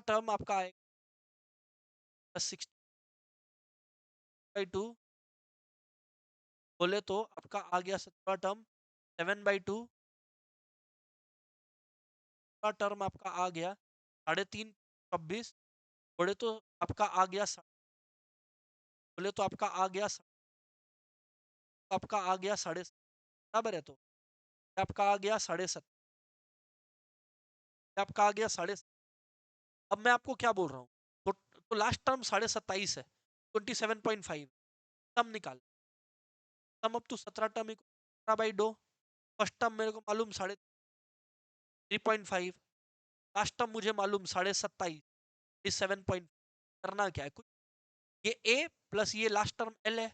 term आपका आएगा प्लस 60/2। बोले तो आपका आ गया 17वां टर्म 7/2 का टर्म आपका आ गया 3.5 26। बोले तो आपका आ गया बोले तो आपका आ गया आपका आ गया 7.5 बराबर है। तो आपका आ गया 7.5, आपका आ गया 7.5। अब मैं आपको क्या बोल रहा हूँ, तो लास्ट टर्म 27.5 है, 27.5 सम निकाल, sum up to 17 term 17/2, first term मेरे को मालूम 3.5, लास्ट टर्म मुझे मालूम 27.5, 7 करना क्या है कुछ, ये ए प्लस ये लास्ट टर्म एल है,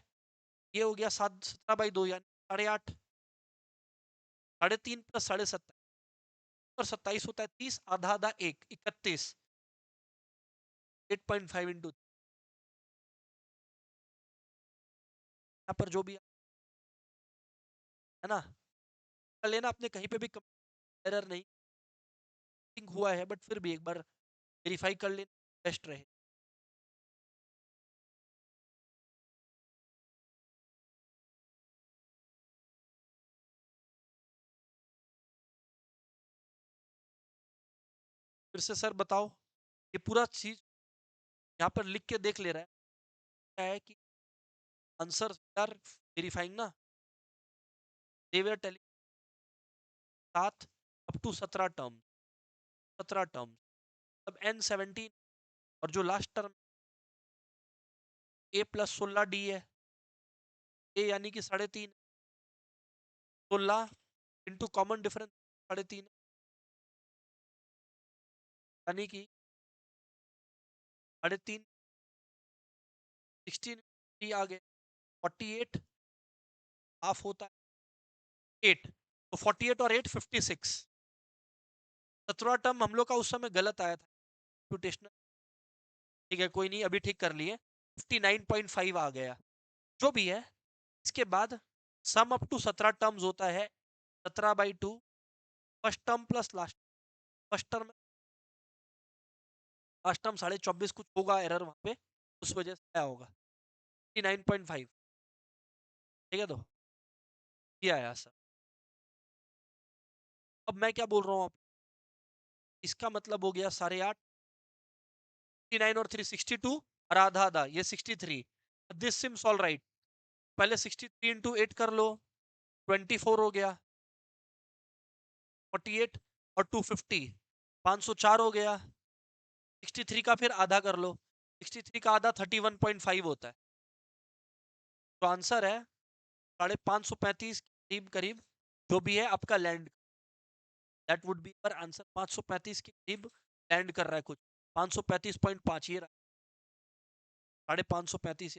ये हो गया 17/2 यानी 8.5, 3.5 प्लस 27 और 27 होता है 30, आधा आधा 31, 8.5 इंटू यहाँ पर जो भी है ना, कर लेना आपने कहीं पे भी एरर नहीं हुआ है, बट फिर भी एक बार वेरीफाई कर लेना बेस्ट रहे। फिर से सर बताओ, ये पूरा चीज यहाँ पर लिख के देख ले रहा है, क्या है कि आंसर आर वेरीफाइंग ना, they were telling 7 up to 17 term, 17 term, अब n17 और जो last term a plus 16d है, a यानी कि 3.5, 16 इंटू कॉमन डिफरेंस 3.5 यानी कि 3.5, 16 आ गए 48, हाफ होता है 8, तो 48 और 8 56, 17 टर्म हम लोग का उस समय गलत आया था कंप्यूटेशनल, ठीक है कोई नहीं, अभी ठीक कर लिए, 59.5 आ गया, जो भी है। इसके बाद सम अप टू 17 टर्म्स होता है 17/2, first term plus last, first term, last term 24.5 कुछ होगा एरर वहां पे, उस वजह से आया होगा 59.5, ठीक है, तो ये आया सर। अब मैं क्या बोल रहा हूँ, इसका मतलब हो गया 8.5, 59 और 3 62 और आधा आधा ये 63, दिस सिम्स ऑल राइट, पहले 63 इंटू 8 कर लो, 24 हो गया, 48 और 250, 504 हो गया, 63 का फिर आधा कर लो, 63 का आधा 31.5 होता है, तो आंसर है 535 करीब करीब, जो भी है आपका लैंड, दैट वुड बी पर आंसर 535 के करीब लैंड कर रहा है कुछ, 535.5 ये 535,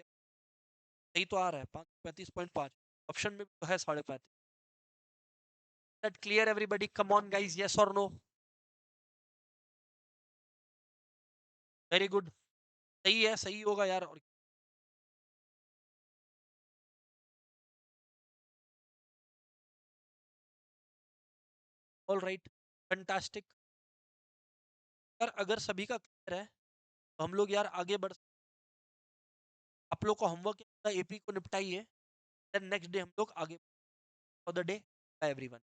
सही तो आ रहा है 535.5, ऑप्शन में तो है 35, that clear everybody, come on guys, yes or no, very good, सही है, सही होगा यार, और ऑल राइट, फैंटास्टिक। यार अगर सभी का क्लियर है तो हम लोग यार आगे बढ़, आप लोग को होमवर्क एपी को निपटाइए, देन नेक्स्ट डे हम लोग आगे for the day, bye everyone.